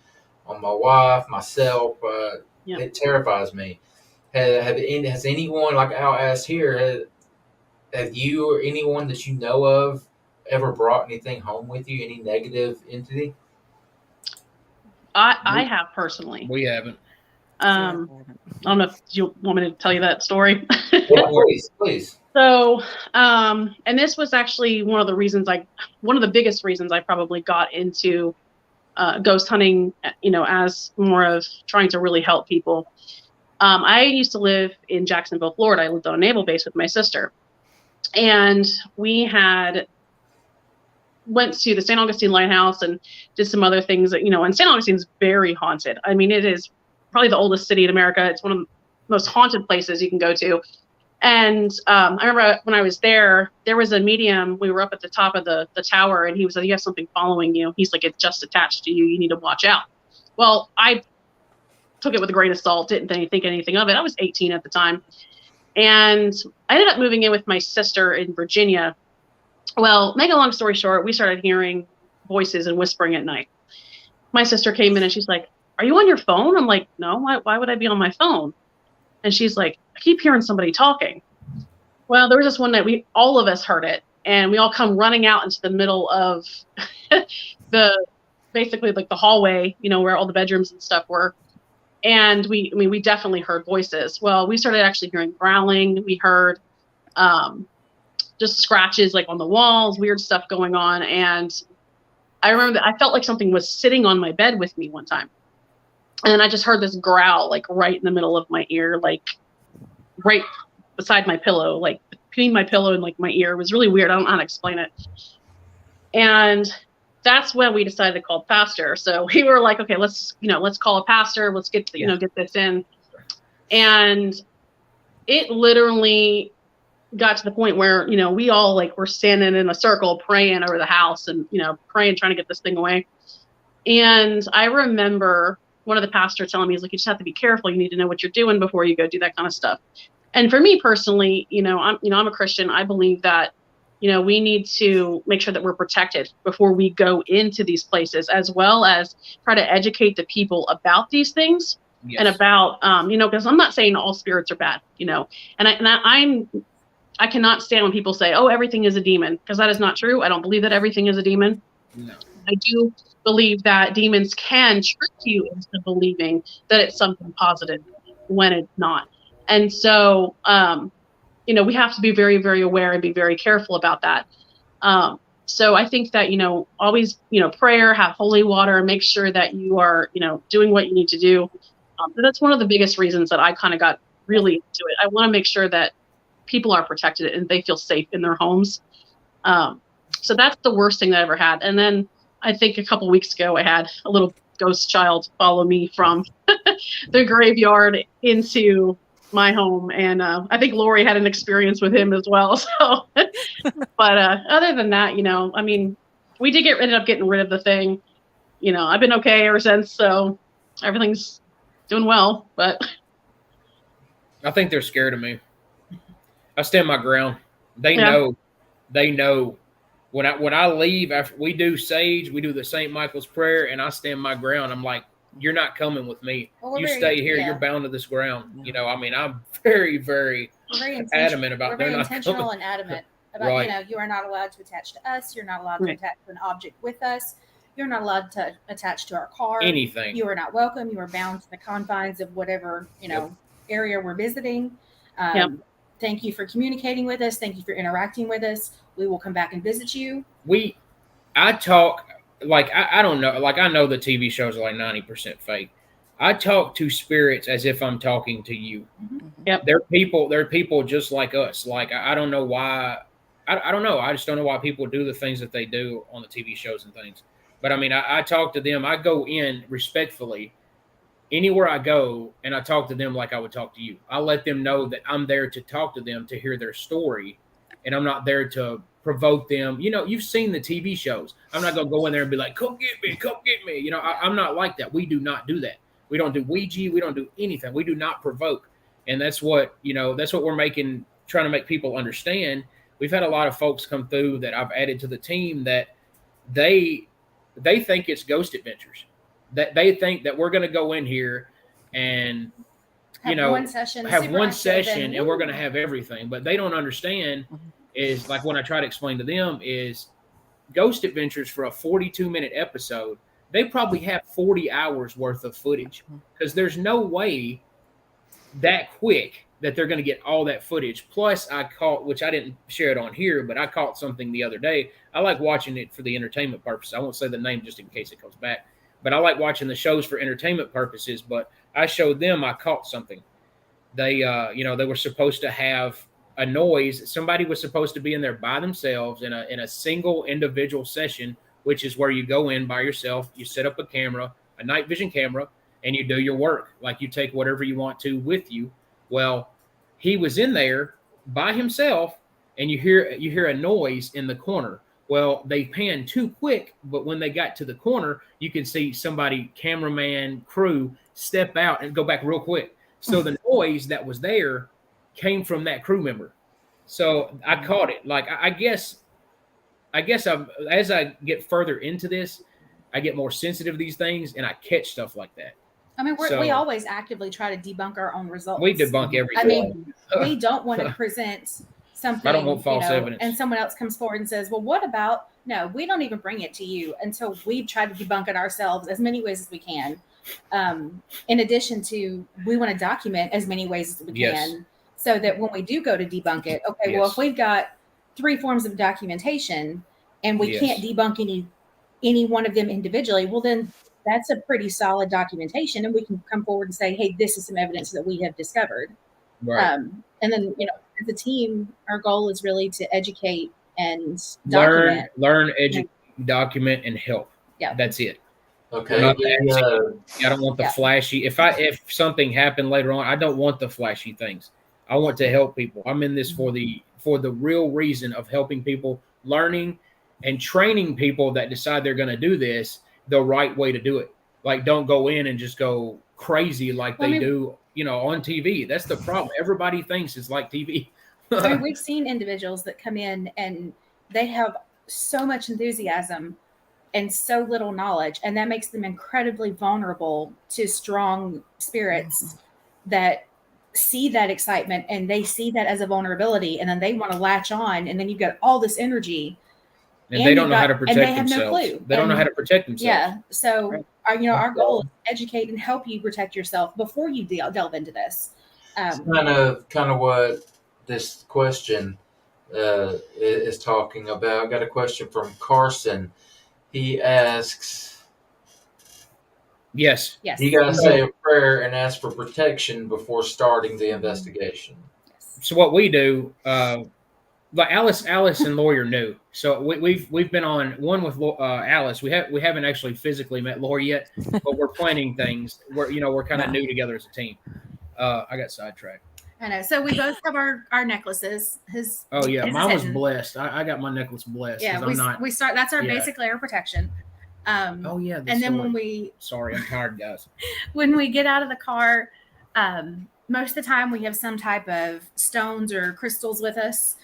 on my wife, myself. It terrifies me. Has anyone, like Al asked here, have you or anyone that you know of ever brought anything home with you, any negative entity? I have personally. We haven't. I don't know if you want me to tell you that story. Yeah, please. So, and this was actually one of the biggest reasons I probably got into ghost hunting, as more of trying to really help people. I used to live in Jacksonville, Florida. I lived on a naval base with my sister, and we went to the St. Augustine Lighthouse and did some other things that, and St. Augustine's very haunted. It is probably the oldest city in America. It's one of the most haunted places you can go to. And I remember when I was there was a medium. We were up at the top of the tower, and he was like, "You have something following you." He's like, "It's just attached to you. You need to watch out." Well, I took it with a grain of salt, didn't think anything of it. I was 18 at the time. And I ended up moving in with my sister in Virginia. Well, make a long story short, we started hearing voices and whispering at night. My sister came in and she's like, "Are you on your phone?" I'm like, "No, why would I be on my phone?" And she's like, "I keep hearing somebody talking." Well, there was this one night all of us heard it, and we all come running out into the middle of basically like the hallway, where all the bedrooms and stuff were. And we definitely heard voices. Well, we started actually hearing growling. We heard just scratches like on the walls, weird stuff going on. And I remember that I felt like something was sitting on my bed with me one time. And I just heard this growl, like right in the middle of my ear, like right beside my pillow, like between my pillow and like my ear. It was really weird. I don't know how to explain it. And that's when we decided to call pastor. So we were like, okay, let's call a pastor. Let's get this in. And it literally got to the point where, you know, we all like were standing in a circle praying over the house and, you know, praying, trying to get this thing away. And I remember one of the pastors telling me, he's like, you just have to be careful. You need to know what you're doing before you go do that kind of stuff. And for me personally, I'm a Christian. I believe that, you know, we need to make sure that we're protected before we go into these places, as well as try to educate the people about these things. Yes. And about, because I'm not saying all spirits are bad, you know, I cannot stand when people say, oh, everything is a demon, because that is not true. I don't believe that everything is a demon. No. I do believe that demons can trick you into believing that it's something positive when it's not. And so, we have to be very, very aware and be very careful about that. So I think that, always, prayer, have holy water, and make sure that you are, doing what you need to do. But that's one of the biggest reasons that I kind of got really into it. I want to make sure that people are protected and they feel safe in their homes. So that's the worst thing that I ever had. And then I think a couple weeks ago, I had a little ghost child follow me from the graveyard into my home. And I think Lori had an experience with him as well. So, but other than that, we did ended up getting rid of the thing. I've been okay ever since. So everything's doing well, but I think they're scared of me. I stand my ground. They know when I leave, after we do sage, we do the St. Michael's prayer, and I stand my ground. I'm like, you're not coming with me. You stay here. You're bound to this ground. I'm very, very adamant about. We're very intentional and adamant about. Right. You are not allowed to attach to us. You're not allowed to attach to an object with us. You're not allowed to attach to our car. Anything. You are not welcome. You are bound to the confines of whatever area we're visiting. Thank you for communicating with us. Thank you for interacting with us. We will come back and visit you. I talk like I don't know. Like I know the TV shows are like 90% fake. I talk to spirits as if I'm talking to you. Mm-hmm. Yep. They're people just like us. Like I don't know why. I don't know. I just don't know why people do the things that they do on the TV shows and things. But I talk to them. I go in respectfully anywhere I go, and I talk to them like I would talk to you. I let them know that I'm there to talk to them, to hear their story, and I'm not there to provoke them. You've seen the TV shows. I'm not going to go in there and be like, come get me. I'm not like that. We do not do that. We don't do Ouija. We don't do anything. We do not provoke. And that's what we're trying to make people understand. We've had a lot of folks come through that I've added to the team that they think it's ghost adventures. That they think that we're going to go in here and have one session and we're going to have everything. But they don't understand is like when I try to explain to them is ghost adventures for a 42-minute episode, they probably have 40 hours worth of footage because there's no way that quick that they're going to get all that footage. Plus I caught, which I didn't share it on here, but I caught something the other day. I like watching it for the entertainment purpose. I won't say the name just in case it comes back. But I like watching the shows for entertainment purposes. But I showed them I caught something. They were supposed to have a noise. Somebody was supposed to be in there by themselves in a single individual session, which is where you go in by yourself. You set up a camera, a night vision camera, and you do your work. Like you take whatever you want to with you. Well, he was in there by himself, and you hear a noise in the corner. Well, they panned too quick, but when they got to the corner, you can see somebody, cameraman, crew, step out and go back real quick. So the noise that was there came from that crew member. So I caught it. Like I guess as I get further into this, I get more sensitive to these things, and I catch stuff like that. I mean, we always actively try to debunk our own results. We debunk everything. I mean, we don't want to present something. I don't want false evidence. And someone else comes forward and says, well, what about, no, we don't even bring it to you until we've tried to debunk it ourselves as many ways as we can. In addition to, we want to document as many ways as we can so that when we do go to debunk it, okay, well, if we've got 3 forms of documentation and we can't debunk any one of them individually, well, then that's a pretty solid documentation, and we can come forward and say, hey, this is some evidence that we have discovered. Right. And then, as a team, our goal is really to educate and document. Learn, educate, document, and help. Yeah. That's it. Okay. I don't want the flashy. If something happened later on, I don't want the flashy things. I want to help people. I'm in this for the real reason of helping people, learning and training people that decide they're going to do this the right way to do it. Like, don't go in and just go crazy like they do, on TV. That's the problem. Everybody thinks it's like TV. We've seen individuals that come in and they have so much enthusiasm and so little knowledge, and that makes them incredibly vulnerable to strong spirits that see that excitement and they see that as a vulnerability, and then they want to latch on, and then you've got all this energy and they don't know how to protect themselves. And they have no clue. They don't know how to protect themselves. Yeah. So our goal is to educate and help you protect yourself before you delve into this. Kind of what this question is talking about. I got a question from Carson. He asks, Yes. You got to say a prayer and ask for protection before starting the investigation. So what we do, like Alice and Lori are new. So we've been on one with Alice. We haven't actually physically met Lori yet, but we're planning things. We're kind of new together as a team. I got sidetracked. I know. So we both have our necklaces. Mine was blessed. I got my necklace blessed. Yeah, we start. That's our basic layer of protection. And then sorry, I'm tired, guys. When we get out of the car, most of the time we have some type of stones or crystals with us.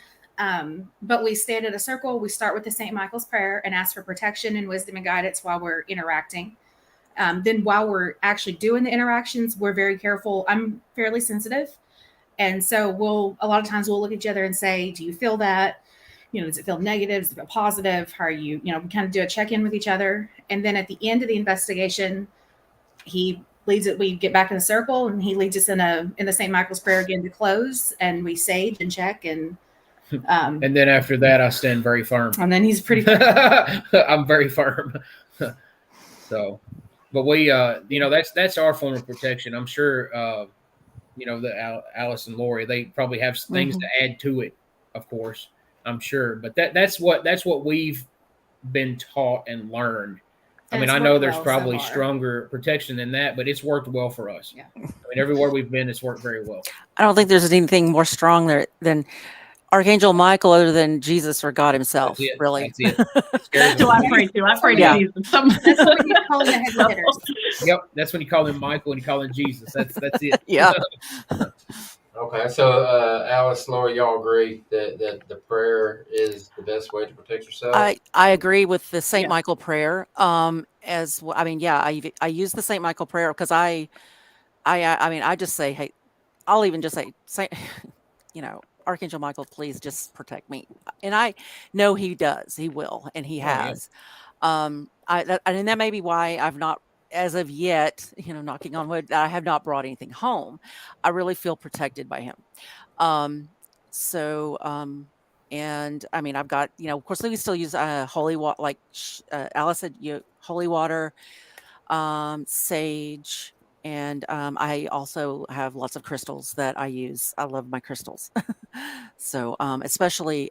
But we stand in a circle. We start with the St. Michael's prayer and ask for protection and wisdom and guidance while we're interacting. Then while we're actually doing the interactions, we're very careful. I'm fairly sensitive. And so a lot of times we'll look at each other and say, do you feel that? Does it feel negative? Does it feel positive? How are you, we kind of do a check-in with each other. And then at the end of the investigation, he leads it. We get back in the circle and he leads us in the St. Michael's prayer again to close, and we sage and check. And then after that, I stand very firm. And then he's pretty firm. I'm very firm. So, but we, that's our form of protection. I'm sure, the Alice and Lori, they probably have things to add to it, of course, I'm sure. But that's what we've been taught and learned. And I know there's probably stronger protection than that, but it's worked well for us. Yeah. Everywhere we've been, it's worked very well. I don't think there's anything more strong there than Archangel Michael, other than Jesus or God himself. That's it. Really. That's it. That's who I pray to. I pray to Jesus. That's when you call him the heavy hitters. Yep. That's when you call him Michael and you call him Jesus. That's it. Yeah. Okay. So, Alice, Lori, y'all agree that the prayer is the best way to protect yourself? I agree with the St. Michael prayer. I use the St. Michael prayer because I just say, hey, I'll even just say, Archangel Michael, please just protect me. And I know he does. He will, and he has. And that may be why I've not, as of yet, knocking on wood, I have not brought anything home. I really feel protected by him. And I've got, of course, we still use holy water, like Alice said, holy water, sage. And I also have lots of crystals that I use. I love my crystals. So especially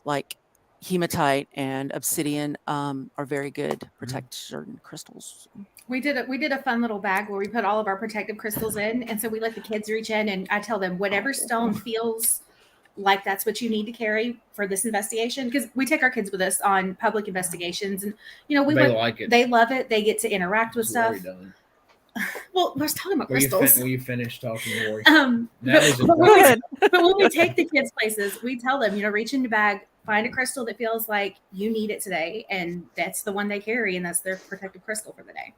like hematite and obsidian are very good protection crystals. We did a fun little bag where we put all of our protective crystals in. And so we let the kids reach in, and I tell them whatever stone feels like that's what you need to carry for this investigation, because we take our kids with us on public investigations, and like it. They love it. They get to interact with stuff. Well, we're talking about crystals. Will you finish talking, Lori? But when we take the kids places, we tell them, reach in your bag, find a crystal that feels like you need it today, and that's the one they carry, and that's their protective crystal for the day.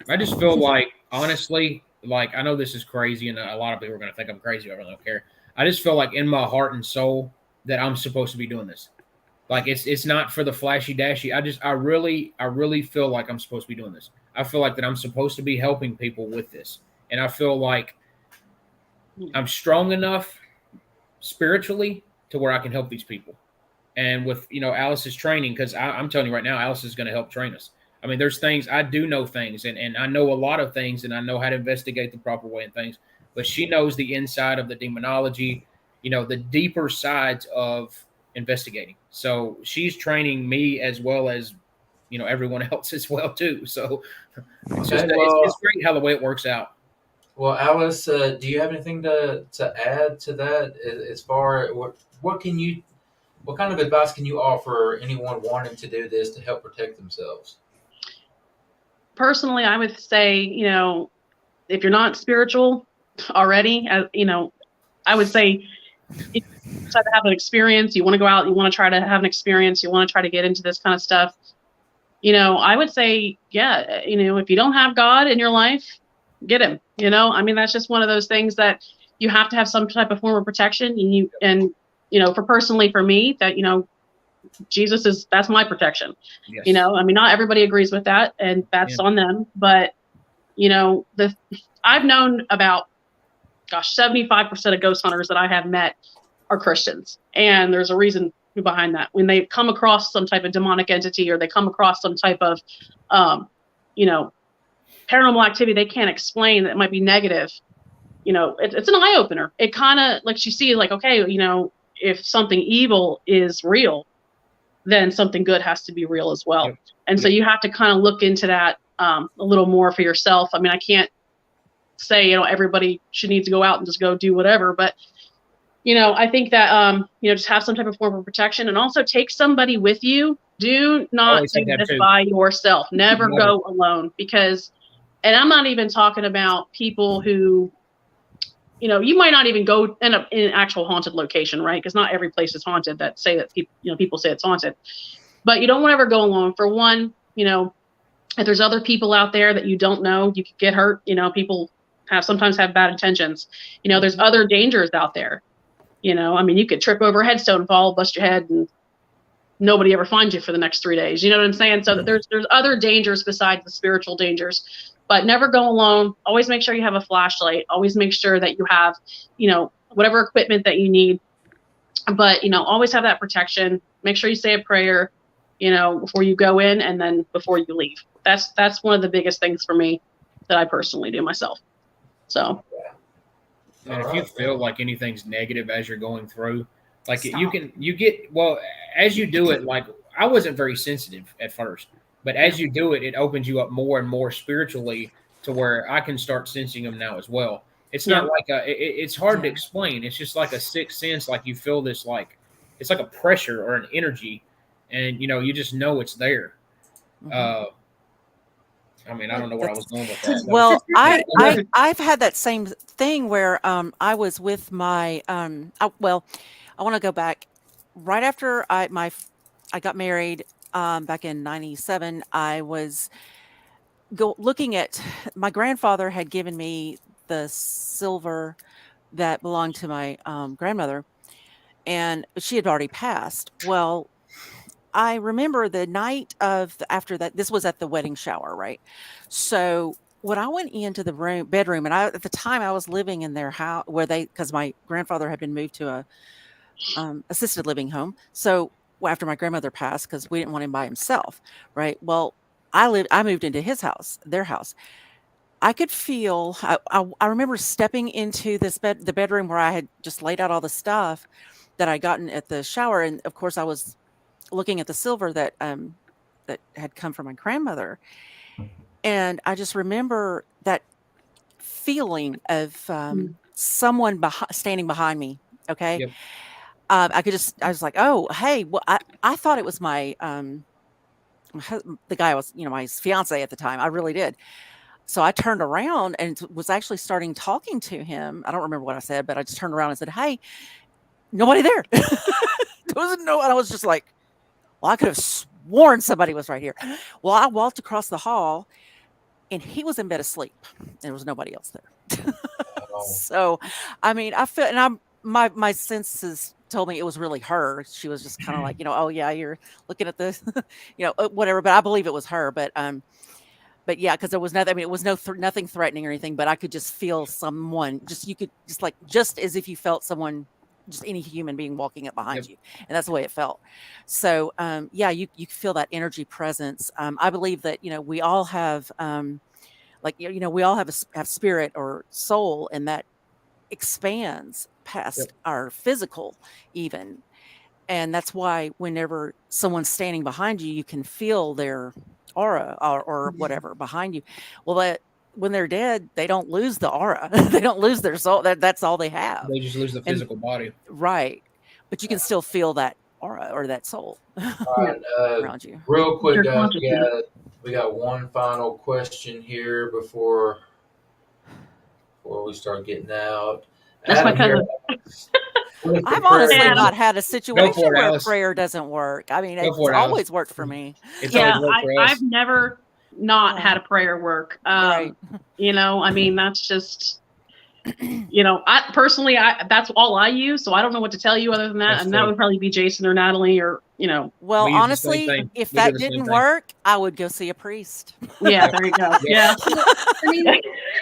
I just feel like, honestly, I know this is crazy, and a lot of people are going to think I'm crazy. I really don't care. I just feel like in my heart and soul that I'm supposed to be doing this. Like it's not for the flashy dashy. I really feel like I'm supposed to be doing this. I feel like that I'm supposed to be helping people with this. And I feel like I'm strong enough spiritually to where I can help these people. And with, Alice's training, because I'm telling you right now, Alice is going to help train us. I mean, there's things, I do know things, and I know a lot of things, and I know how to investigate the proper way and things. But she knows the inside of the demonology, the deeper sides of investigating. So she's training me as well as, everyone else as well too. So it's great how the way it works out. Well, Alice, do you have anything to add to that as far what can you what kind of advice can you offer anyone wanting to do this to help protect themselves? Personally, I would say, if you're not spiritual already, I would say if you decide to have an experience, you want to go out, you want to try to have an experience, you want to try to get into this kind of stuff, I would say, yeah, if you don't have God in your life, get him. I mean, that's just one of those things that you have to have some type of form of protection. For me, that, that's my protection. Yes. I mean, not everybody agrees with that, and that's Yeah. on them. But, I've known about, 75% of ghost hunters that I have met are Christians. And there's a reason behind that. When they come across some type of demonic entity, or they come across some type of, you know, paranormal activity they can't explain that might be negative, it's an eye opener. It kind of lets you see, like, okay, if something evil is real, then something good has to be real as well. Yep. And so you have to kind of look into that a little more for yourself. I mean, I can't say, everybody should need to go out and just go do whatever, but I think that, just have some type of form of protection, and also take somebody with you. Do not Always do have that this too. by yourself. Never Never. go alone, because, and I'm not even talking about people who, you might not even go end up in an actual haunted location, right? Because not every place is haunted that say that people say it's haunted, but you don't want to ever go alone. For one, if there's other people out there that you don't know, you could get hurt. People sometimes have bad intentions. There's other dangers out there. I mean, you could trip over a headstone, fall, bust your head, and nobody ever finds you for the next 3 days. You know what I'm saying? So there's other dangers besides the spiritual dangers, but never go alone. Always make sure you have a flashlight. Always make sure that you have, whatever equipment that you need, but, always have that protection. Make sure you say a prayer, before you go in, and then before you leave. That's one of the biggest things for me that I personally do myself. So. And if you feel like anything's negative as you're going through, like Stop. you get, well, as you do it, like I wasn't very sensitive at first, but as you do it, it opens you up more and more spiritually to where I can start sensing them now as well. It's not like it's hard to explain. It's just like a sixth sense. Like you feel this, like it's like a pressure or an energy, and you just know it's there. Mhm. I mean, I don't know where I was going with that. Well, I've had that same thing where I was with my I want to go back right after I got married back in '97. I was looking at my grandfather had given me the silver that belonged to my grandmother, and she had already passed. Well, I remember the night after that, this was at the wedding shower, right? So when I went into the bedroom, and at the time I was living in their house because my grandfather had been moved to a assisted living home. So after my grandmother passed, because we didn't want him by himself, right? Well, I moved into their house. I could feel. I remember stepping into the bedroom where I had just laid out all the stuff that I gotten at the shower, and of course I was looking at the silver that had come from my grandmother, and I just remember that feeling of someone standing behind me. Okay, Yep. I was like, oh, hey, well, I thought it was the guy I was, my fiance at the time. I really did. So I turned around and was actually starting talking to him. I don't remember what I said, but I just turned around and said, "Hey, nobody there." There wasn't no, and I was just like, well, I could have sworn somebody was right here. Well, I walked across the hall, and he was in bed asleep. There was nobody else there. So, I mean, I feel, and my senses told me it was really her. She was just kind of like, oh yeah, you're looking at this, whatever. But I believe it was her. But yeah, because there was nothing. I mean, it was nothing threatening or anything. But I could just feel someone. You could just as if you felt someone, just any human being walking up behind Yep. you, and that's the way it felt. So yeah, you feel that energy presence. I believe that we all have we all have spirit or soul, and that expands Yep. past our physical even. And that's why whenever someone's standing behind you, you can feel their aura or whatever behind you. Well, when they're dead, they don't lose the aura. They don't lose their soul. That's all they have. They just lose the physical body. Right. But you can still feel that aura or that soul All right, around you. real quick, Your guys, consciousness. we got one final question here before we start getting out. That's my Adam cousin. what if the I've prayer honestly Adam. not had a situation for it, where Alice. prayer doesn't work. I mean, Go it's for it, Alice. always worked for me. It's Yeah, always worked for us. I've never not Yeah. had a prayer work. Right. I mean, that's just, I personally, that's all I use. So I don't know what to tell you other than that. That's And true. that would probably be Jason or Natalie or, Well, We use the same honestly, thing. if We do that the same didn't thing. work, I would go see a priest. yeah, there you go. Yeah. I mean,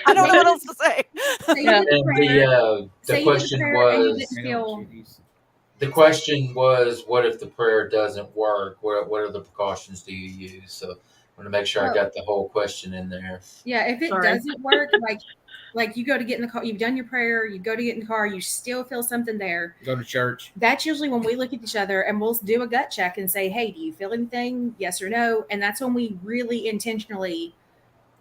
I don't know what else to say. say you Yeah. did the And prayer, the say you did the question prayer and you was didn't Hang on, feel. jeez. the question was, what if the prayer doesn't work? What are the precautions do you use? So I want to make sure I Oh. got the whole question in there. Yeah, if it Sorry. doesn't work, like you go to get in the car, you've done your prayer, you go to get in the car, you still feel something there. Go to church. That's usually when we look at each other and we'll do a gut check and say, hey, do you feel anything? Yes or no? And that's when we really intentionally,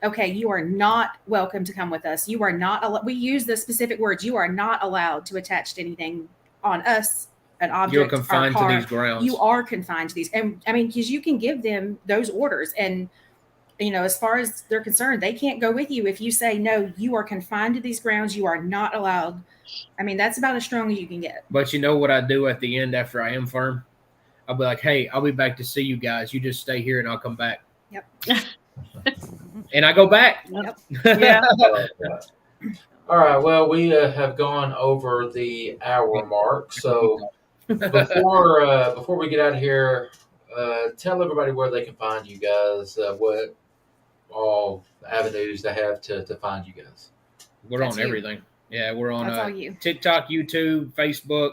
okay, you are not welcome to come with us. You are not, we use the specific words, you are not allowed to attach to anything on us, an object, You're confined our car. to these grounds. You are confined to these. And I mean, because you can give them those orders and as far as they're concerned, they can't go with you if you say, no, you are confined to these grounds. You are not allowed. I mean, that's about as strong as you can get. But you know what I do at the end after I am firm? I'll be like, hey, I'll be back to see you guys. You just stay here and I'll come back. Yep. And I go back. Yep. Yeah. All right. Well, we have gone over the hour mark. So before we get out of here, tell everybody where they can find you guys. What all avenues they have to find you guys. We're That's on you. everything. Yeah, we're on That's all you. TikTok, YouTube, Facebook,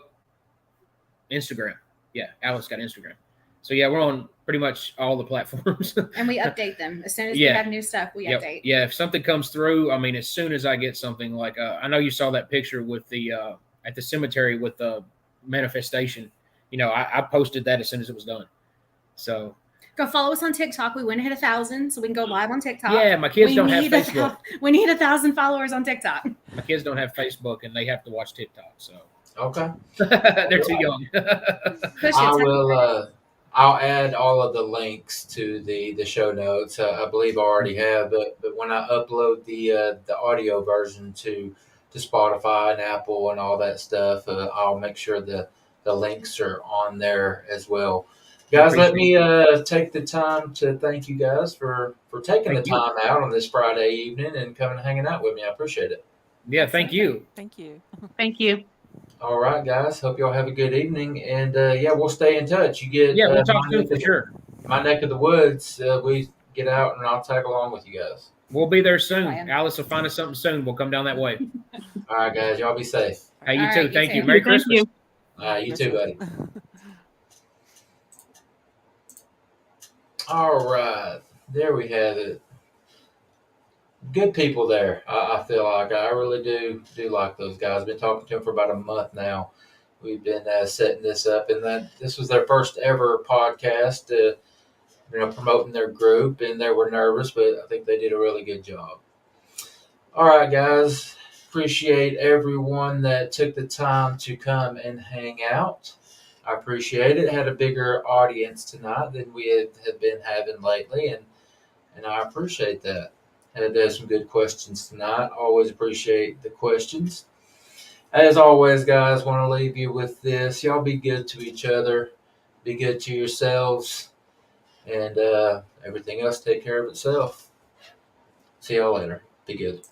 Instagram. Yeah, Alice got Instagram. So yeah, we're on pretty much all the platforms. And we update them as soon as Yeah. we have new stuff. We Yep. update. Yeah, if something comes through, I mean, as soon as I get something like, I know you saw that picture with the at the cemetery with the manifestation. I posted that as soon as it was done. So Go follow us on TikTok. We went ahead 1,000, so we can go live on TikTok. yeah, my kids don't have need Facebook. We need 1,000 followers on TikTok. My kids don't have Facebook, and they have to watch TikTok. So Okay. they're too young. Push I it. will. I'll add all of the links to the show notes. I believe I already have, but when I upload the audio version to Spotify and Apple and all that stuff, I'll make sure the links are on there as well. Guys, let me take the time to thank you guys for taking Thank the you. time out on this Friday evening and coming and hanging out with me. I appreciate it. Yeah, thank you. Thank you. Thank you. All right, guys. Hope y'all have a good evening, and yeah, we'll stay in touch. You get Yeah, we'll talk my soon neck for of- sure. my neck of the woods. We get out, and I'll tag along with you guys. We'll be there soon. Plan. Alice will find us something soon. We'll come down that way. All right, guys. Y'all be safe. Hey, you All too. right, you Thank you. too. Merry Thank Christmas. you. All right, you too, buddy. All right, there we have it. Good people there. I feel like I really do like those guys. I've been talking to them for about a month now. We've been setting this up, and this was their first ever podcast. Promoting their group, and they were nervous, but I think they did a really good job. All right, guys. Appreciate everyone that took the time to come and hang out. I appreciate it. Had a bigger audience tonight than we have been having lately, and I appreciate that. Had some good questions tonight. Always appreciate the questions. As always, guys, want to leave you with this. Y'all be good to each other. Be good to yourselves. And everything else take care of itself. See y'all later. Be good.